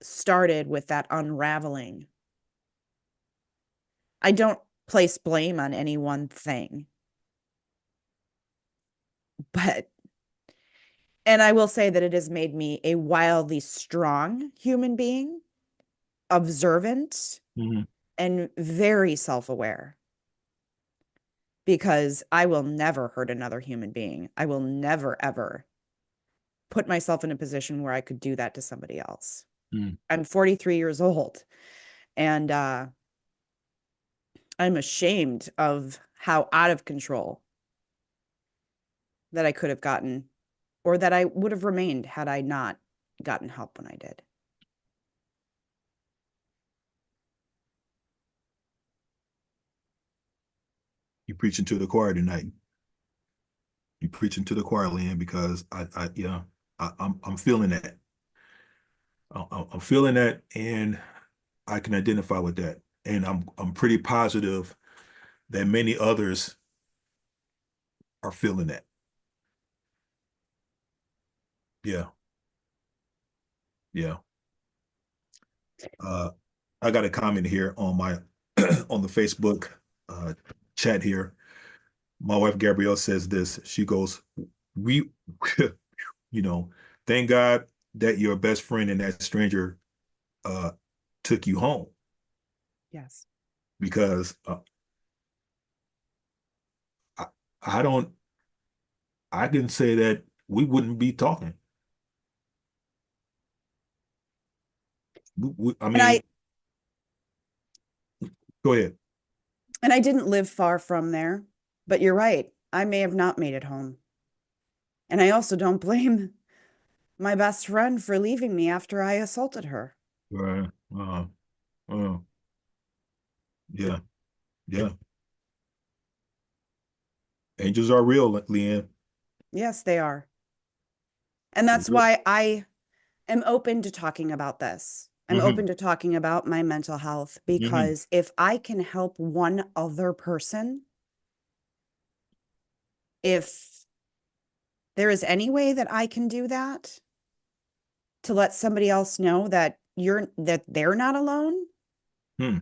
started with that unraveling. I don't place blame on any one thing, but, and I will say that it has made me a wildly strong human being, observant, Hmm. and very self aware because I will never hurt another human being. I will never, ever put myself in a position where I could do that to somebody else. Mm. I'm 43 years old and I'm ashamed of how out of control that I could have gotten or that I would have remained had I not gotten help when I did. You preaching to the choir tonight. You preaching to the choir, Leighann, because yeah, I'm feeling that. I'm feeling that, and I can identify with that. And I'm pretty positive that many others are feeling that. Yeah, yeah. Uh, I got a comment here on my on the Facebook uh, chat here. My wife Gabrielle says this. She goes, "We, you know, thank God that your best friend and that stranger uh, took you home Yes. because I, I don't. I can say that we wouldn't be talking. I And I mean, go ahead. and I didn't live far from there, but you're right. I may have not made it home. And I also don't blame my best friend for leaving me after I assaulted her. Right. Uh, yeah, yeah. Angels are real, Leanne. Yes, they are. And that's why I am open to talking about this. I'm Mm-hmm. open to talking about my mental health Mm-hmm. because if I can help one other person, if there is any way that I can do that to let somebody else know that they're not alone, Hmm.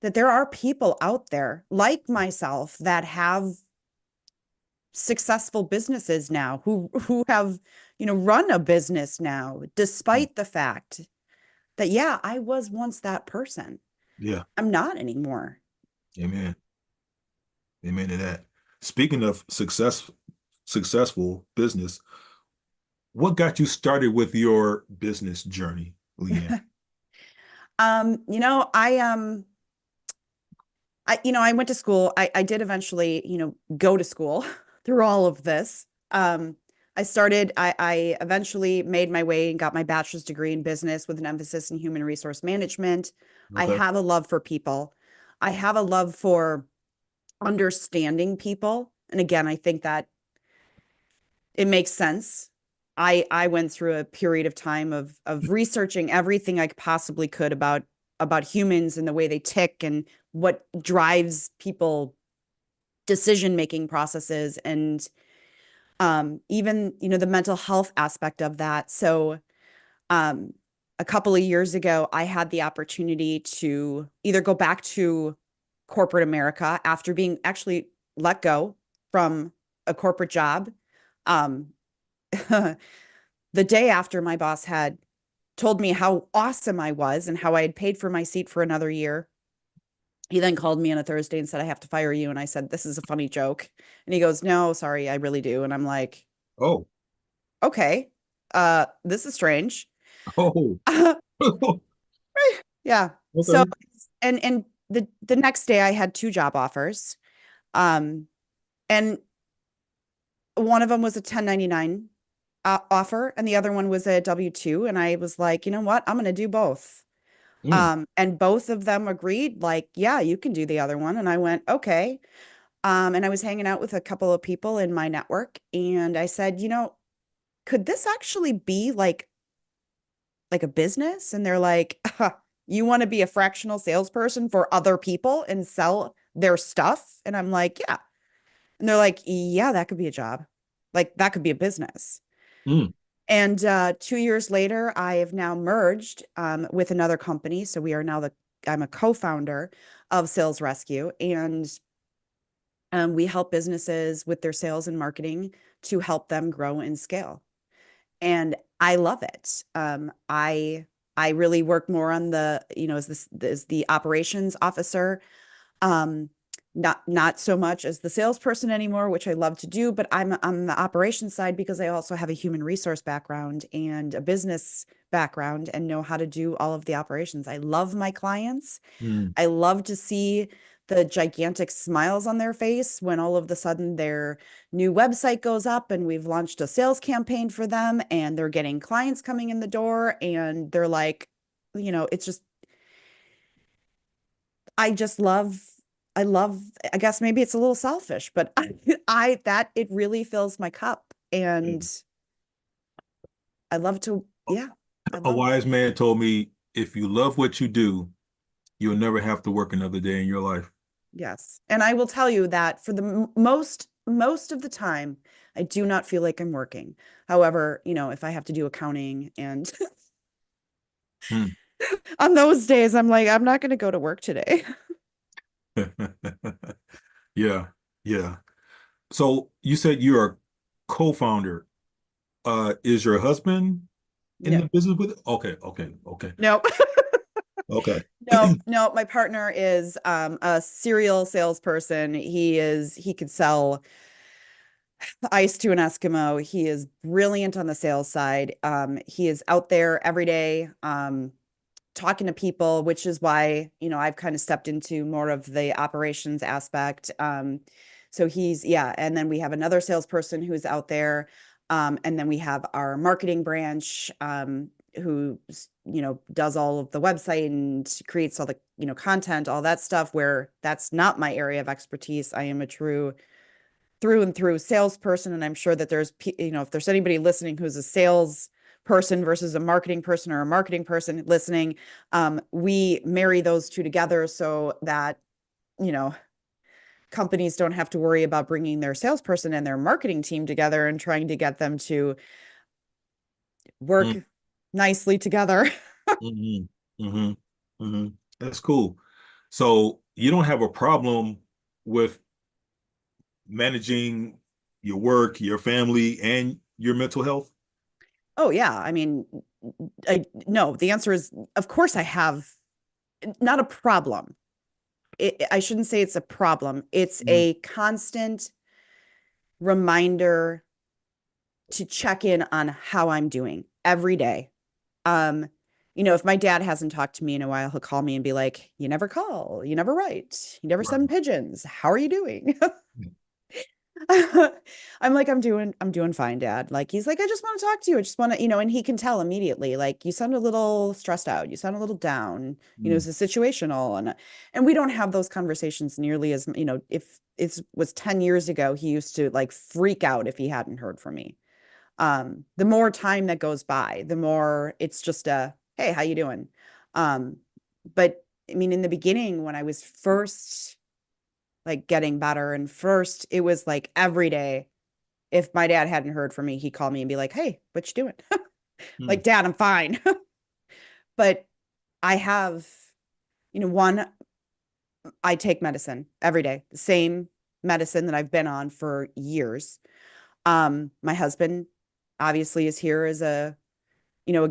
that there are people out there like myself that have successful businesses now who have, run a business now despite the fact that yeah, I was once that person. Yeah. I'm not anymore. Amen. Amen to that. Speaking of successful business, what got you started with your business journey, Leighann? I went to school. I did eventually, go to school through all of this. I eventually made my way and got my bachelor's degree in business with an emphasis in human resource management. I Okay. have a love for people. I have a love for understanding people. And again, I think that it makes sense. I went through a period of time of researching everything I possibly could about humans and the way they tick and what drives people decision making processes and even the mental health aspect of that. So um, a couple of years ago, I had the opportunity to either go back to corporate America after being actually let go from a corporate job. Um, the day after my boss had told me how awesome I was and how I had paid for my seat for another year, he then called me on a Thursday and said, I have to fire you. And I said, this is a funny joke. And he goes, no, sorry, I really do. And I'm like, Oh, okay, this is strange. oh, Yeah. So, okay. and the next day I had two job offers. Um, and one of them was a 1099 offer and the other one was a W-2. And I was like, you know what? I'm going to do both. Mm, And both of them agreed, like, yeah, you can do the other one. And I went, okay. And I was hanging out with a couple of people in my network, and I said, could this actually be like a business? And they're like, you want to be a fractional salesperson for other people and sell their stuff? And I'm like, yeah. And they're like, yeah, that could be a job. Like that could be a business. mm, And 2 years later, I have now merged with another company. So we are now I'm a co-founder of Sales Rescue, and we help businesses with their sales and marketing to help them grow and scale. And I love it. I really work more on as the operations officer, um, not so much as the salesperson anymore, which I love to do, but I'm on the operations side because I also have a human resource background and a business background and know how to do all of the operations. I love my clients. mm, I love to see the gigantic smiles on their face when all of a sudden their new website goes up and we've launched a sales campaign for them and they're getting clients coming in the door and they're like, it's just I just love, I guess maybe it's a little selfish, but I that it really fills my cup and mm. I love to, yeah, I A love, wise man told me, if you love what you do, you'll never have to work another day in your life. yes. And I will tell you that for the most of the time, I do not feel like I'm working. However, if I have to do accounting and Mm. on those days, I'm like, I'm not going to go to work today. Yeah, yeah. So you said you're a co-founder. Is your husband in No, the business with it? Okay, okay, okay, no, okay. no, no. My partner is a serial salesperson. He could sell ice to an Eskimo. He is brilliant on the sales side. He is out there every day, talking to people, which is why, I've kind of stepped into more of the operations aspect. So yeah. And then we have another salesperson who's out there. And then we have our marketing branch, who, does all of the website and creates all the, content, all that stuff, where that's not my area of expertise. I am a true through and through salesperson. And I'm sure that if there's anybody listening who's a sales person versus a marketing person or a marketing person listening, we marry those two together so that, you know, companies don't have to worry about bringing their salesperson and their marketing team together and trying to get them to Mm, work nicely together. mhm, mhm, mhm. That's cool. So you don't have a problem with managing your work, your family, and your mental health? Oh yeah, I mean, no, the answer is of course I have not a problem. I shouldn't say it's a problem. It's Mm, a constant. reminder to check in on how I'm doing every day. Um, if my dad hasn't talked to me in a while, he'll call me and be like, "You never call, you never write, you never Right. send pigeons. How are you doing?" Mm. I'm like, I'm doing fine, Dad. Like, he's like, I just want to talk to you. I just want to, and he can tell immediately, like, you sound a little stressed out. You sound a little down. Mm. Is it situational? And we don't have those conversations nearly as, if it was 10 years ago, he used to like freak out if he hadn't heard from me. The more time that goes by, the more it's just a, hey, how you doing? Um, but I mean, in the beginning, when I was first like getting better and first, it was like every day. If my dad hadn't heard from me, he'd call me and be like, "Hey, what you doing?" Like, Mm. Dad, I'm fine. But I have, one, I take medicine every day, the same medicine that I've been on for years. My husband obviously is here as a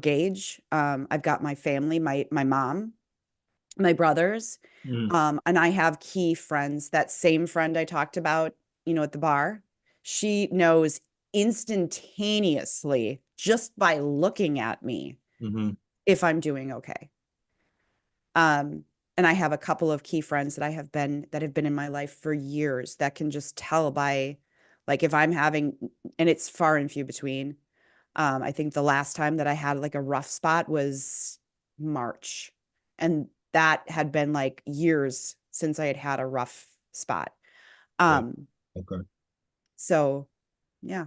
gauge. I've got my family, my mom, my brothers, Mm. and I have key friends. That same friend I talked about, at the bar, she knows instantaneously just by looking at me Mhm. if I'm doing okay. Um, and I have a couple of key friends that have been in my life for years that can just tell by like if I'm having, and it's far and few between. I think the last time that I had like a rough spot was March. And that had been like years since I had had a rough spot. Wow. Um, Okay. so yeah,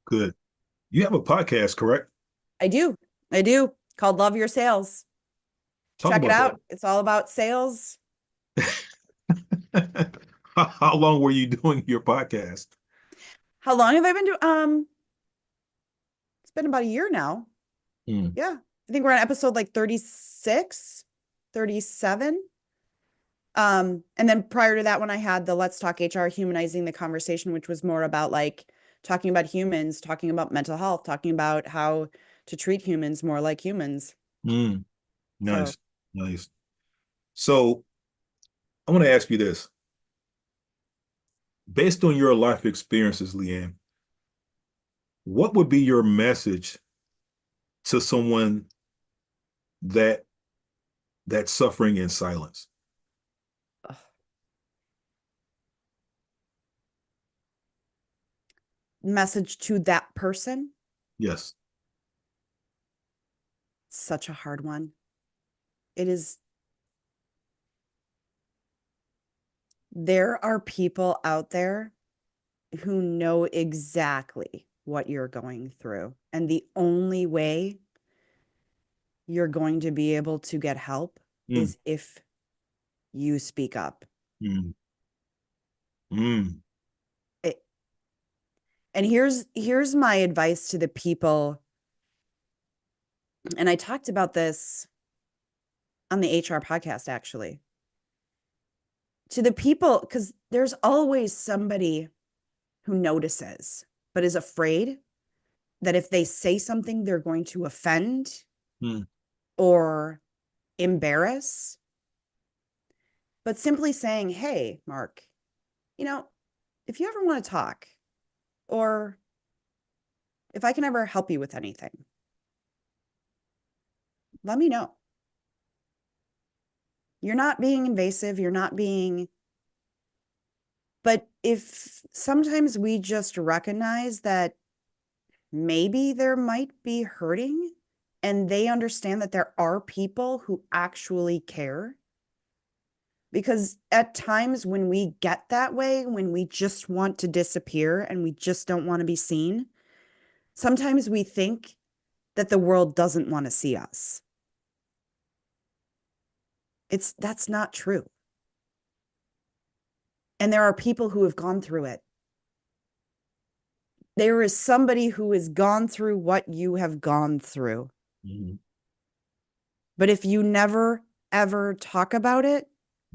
Good. You have a podcast, correct? I do. I do, called Love Your Sales. Talk Check it about that. out. It's all about sales. How long were you doing your podcast? How long have I been doing? It's been about a year now. Mm. Yeah. I think we're on episode like 36, 37. And then prior to that, when I had the Let's Talk HR Humanizing the Conversation, which was more about like talking about humans, talking about mental health, talking about how to treat humans more like humans. Mm. So Nice. Nice. So I want to ask you this. Based on your life experiences, Leighann, what would be your message to someone that that's suffering in silence? ugh, message to that person, Yes. such a hard one. It is, there are people out there who know exactly what you're going through. And the only way you're going to be able to get help Mm. is if you speak up. Mm. Mm. It, and here's my advice to the people, and I talked about this on the HR podcast actually. To the people, because there's always somebody who notices, but is afraid that if they say something, they're going to offend Mm. or embarrass. But simply saying, "Hey, Mark, you know, if you ever want to talk, or if I can ever help you with anything, let me know." You're not being invasive. You're not being, but if sometimes we just recognize that maybe there might be hurting and they understand that there are people who actually care. Because at times when we get that way, when we just want to disappear and we just don't want to be seen, sometimes we think that the world doesn't want to see us. That's not true. And there are people who have gone through it. There is somebody who has gone through what you have gone through. Mm. But if you never, ever talk about it,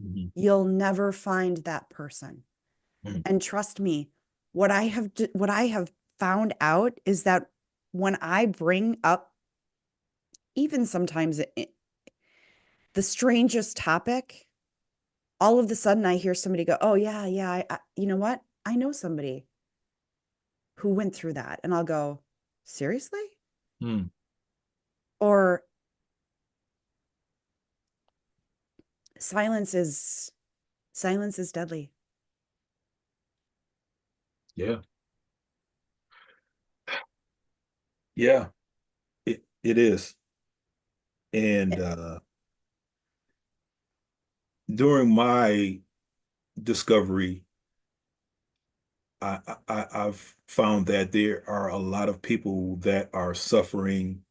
Mm. you'll never find that person. Mm. And trust me, what I have found out is that when I bring up even sometimes the strangest topic, all of a sudden I hear somebody go, "Oh yeah, yeah, you know what? I know somebody." who went through that. And I'll go, seriously? Mm. Or silence is silence is deadly. Yeah. Yeah, it is. And during my discovery, I've found that there are a lot of people that are suffering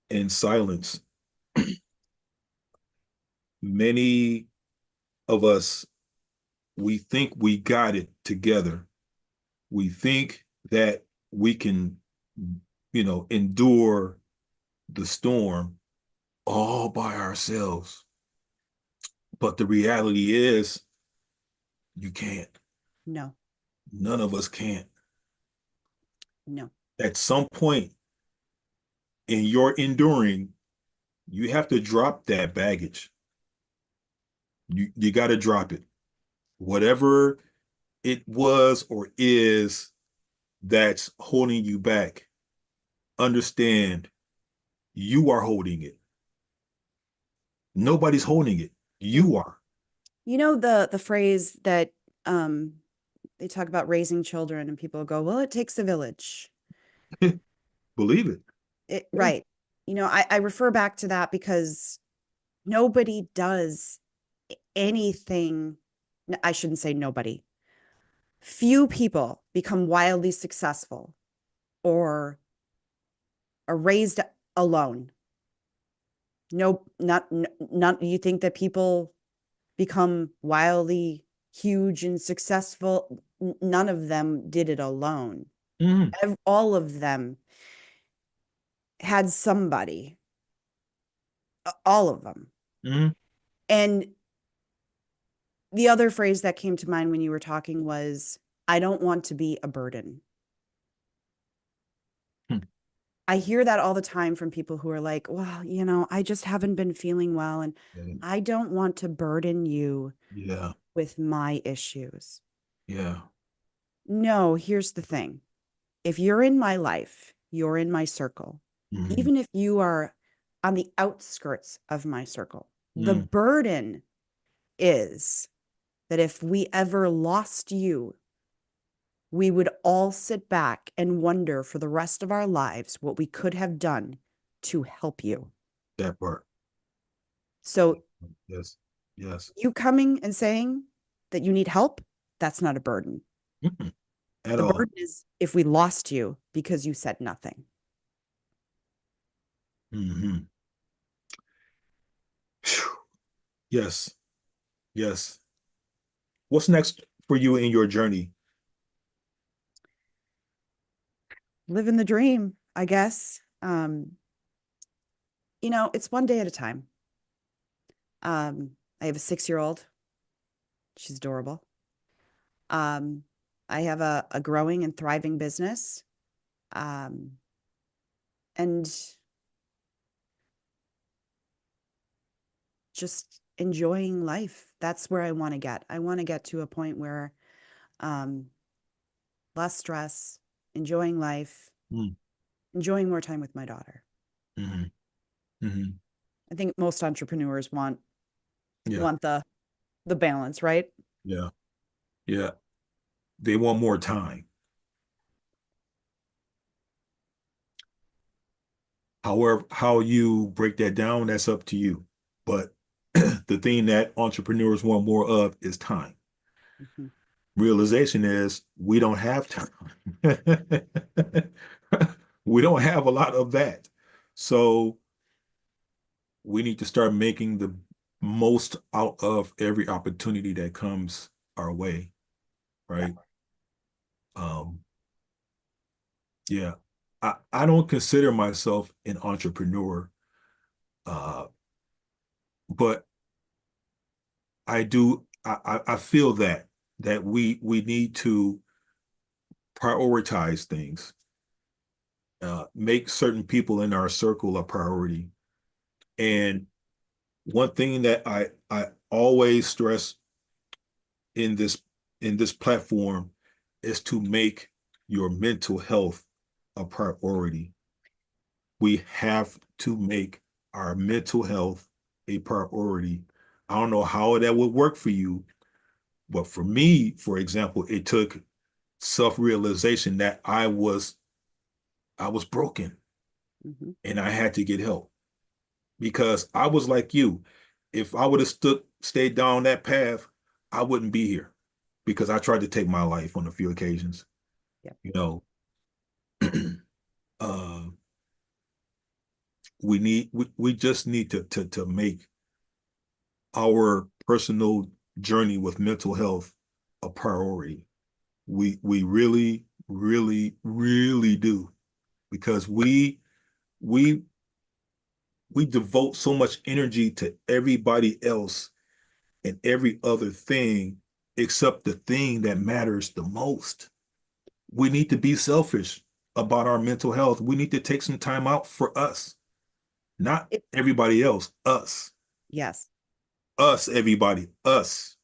in silence. Many of us, we think we got it together. We think that we can, endure the storm all by ourselves. But the reality is, you can't. No, None of us can. no. At some point in your enduring, you have to drop that baggage. You got to drop it. Whatever it was or is that's holding you back, understand you are holding it. Nobody's holding it. Mm. You are. You know the phrase that um they talk about raising children and people go, well, it takes a village. Believe it. Yeah. Right. I refer back to that because nobody does anything. I shouldn't say nobody. Few people become wildly successful or are raised alone. No, not you think that people become wildly huge and successful. None of them did it alone. Mhm. All of them had somebody, all of them. Mhm. And the other phrase that came to mind when you were talking was, I don't want to be a burden. Hmm. I hear that all the time from people who are like, well, I just haven't been feeling well. And Yeah. I don't want to burden you Yeah. with my issues. Yeah. No, here's the thing. If you're in my life, you're in my circle. Mhm. Even if you are on the outskirts of my circle, the Mhm. burden is that if we ever lost you, we would all sit back and wonder for the rest of our lives what we could have done to help you. That part. So, Yes. Yes. you coming and saying that you need help, that's not a burden. Mm-mm. At The all. burden is if we lost you because you said nothing. Hmm. Yes. Yes. What's next for you in your journey? Living the dream, I guess. It's one day at a time. I have a 6-year-old. She's adorable. Um, I have a growing and thriving business. Um, and just enjoying life. That's where I want to get. I want to get to a point where um, less stress, enjoying life, Mm. enjoying more time with my daughter. Hmm. Hmm. I think most entrepreneurs Yeah. want the balance, right? Yeah. Yeah. They want more time. However, how you break that down, that's up to you. But the thing that entrepreneurs want more of is time. Mhm. Realization is we don't have time. We don't have a lot of that. So we need to start making the most out of every opportunity that comes our way, Yeah. right? Um, yeah. I don't consider myself an entrepreneur, uh, but I do I feel that we need to prioritize things, make certain people in our circle a priority. And one thing that I always stress in this platform is to make your mental health a priority. We have to make our mental health a priority. I don't know how that would work for you, but for me, for example, it took self-realization that I was broken Hmm. and I had to get help because I was like you. If I would have stayed down that path, I wouldn't be here because I tried to take my life on a few occasions. Yeah. You know, uh, we just need to make our personal journey with mental health a priority. We really, really, really do because we we devote so much energy to everybody else and every other thing except the thing that matters the most. We need to be selfish about our mental health. We need to take some time out for us, not It, everybody else, us. yes. Us, everybody, us.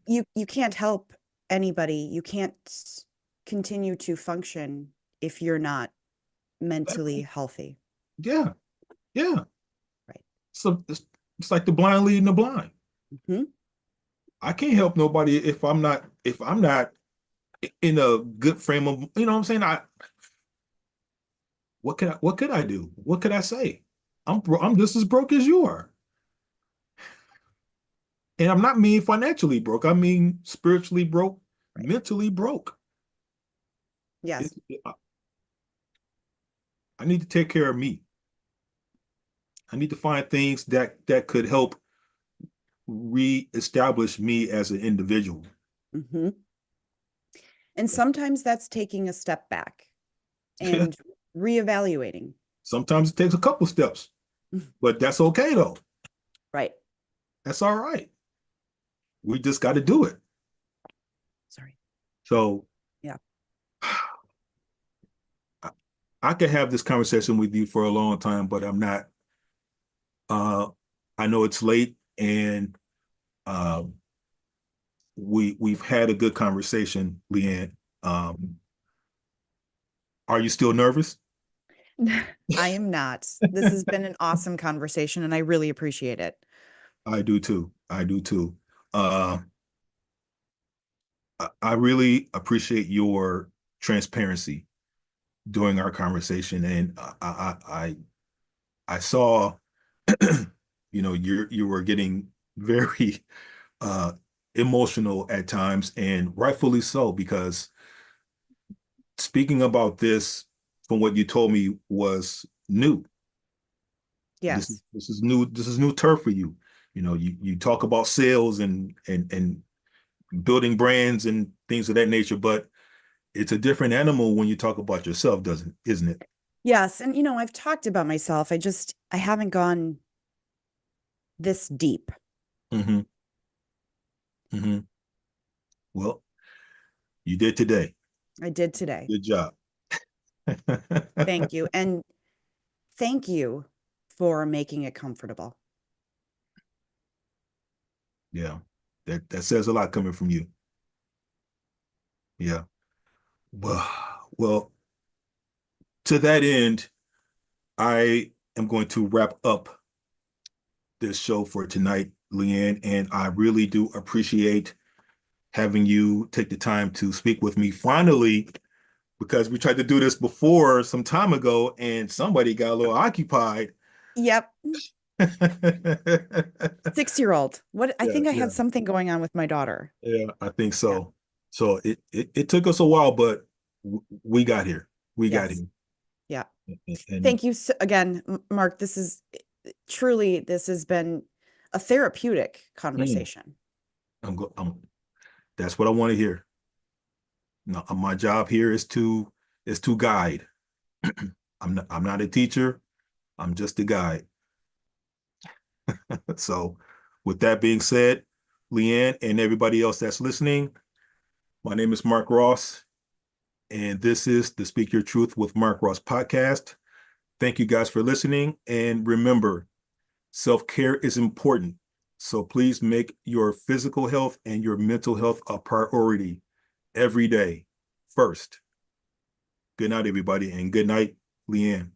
You can't help anybody. You can't continue to function if you're not mentally healthy. Yeah, yeah. Right. So it's like the blind leading the blind. Hmm. I can't help nobody if I'm not in a good frame of, you know what I'm saying? What could I do? What could I say? I'm just as broke as you are. And I'm not mean financially broke. I mean spiritually broke, Right. mentally broke. Yes. It's, I need to take care of me. I need to find things that could help reestablish me as an individual. Hmm. And sometimes that's taking a step back and reevaluating. Sometimes it takes a couple steps, but that's okay though. Right. That's all right. We just got to do it. Sorry. So Yeah. I, I could have this conversation with you for a long time, but I'm not. Uh, I know it's late, and uh, we've had a good conversation, Leighann. Um, are you still nervous? I am not. This has been an awesome conversation and I really appreciate it. I do too. I do too. Uh, I really appreciate your transparency during our conversation, and I saw, you were getting very uh, emotional at times, and rightfully so, because speaking about this, from what you told me, was new. This is Yes. this is new. This is new turf for you. You talk about sales and building brands and things of that nature, but it's a different animal when you talk about yourself, doesn't isn't it? Yes. And, I've talked about myself. I haven't gone this deep. Mm-hmm. Mm-hmm. Well, you did today. I did today. Good job. Thank you. And thank you for making it comfortable. Yeah, that says a lot coming from you. Yeah. Well, to that end, I am going to wrap up this show for tonight, Leighann, and I really do appreciate having you take the time to speak with me finally, because we tried to do this before some time ago and somebody got a little occupied. Yep. 6-year-old. What I Yeah, think I yeah, had something going on with my daughter. yeah, I think Yeah. so. So it took us a while, but we got here. We got Yes. here. Yeah. And Thank you so, again, Mark. Truly, this has been a therapeutic mm, conversation. that's what I want to hear. No, my job here is to guide. I'm not a teacher. I'm just a guide. So, with that being said, Leighann and everybody else that's listening, my name is Mark Ross, and this is the Speak Your Truth with Mark Ross podcast. Thank you guys for listening, and remember, self-care is important. So, please make your physical health and your mental health a priority. every day first. Good night, everybody, and good night, Leighann.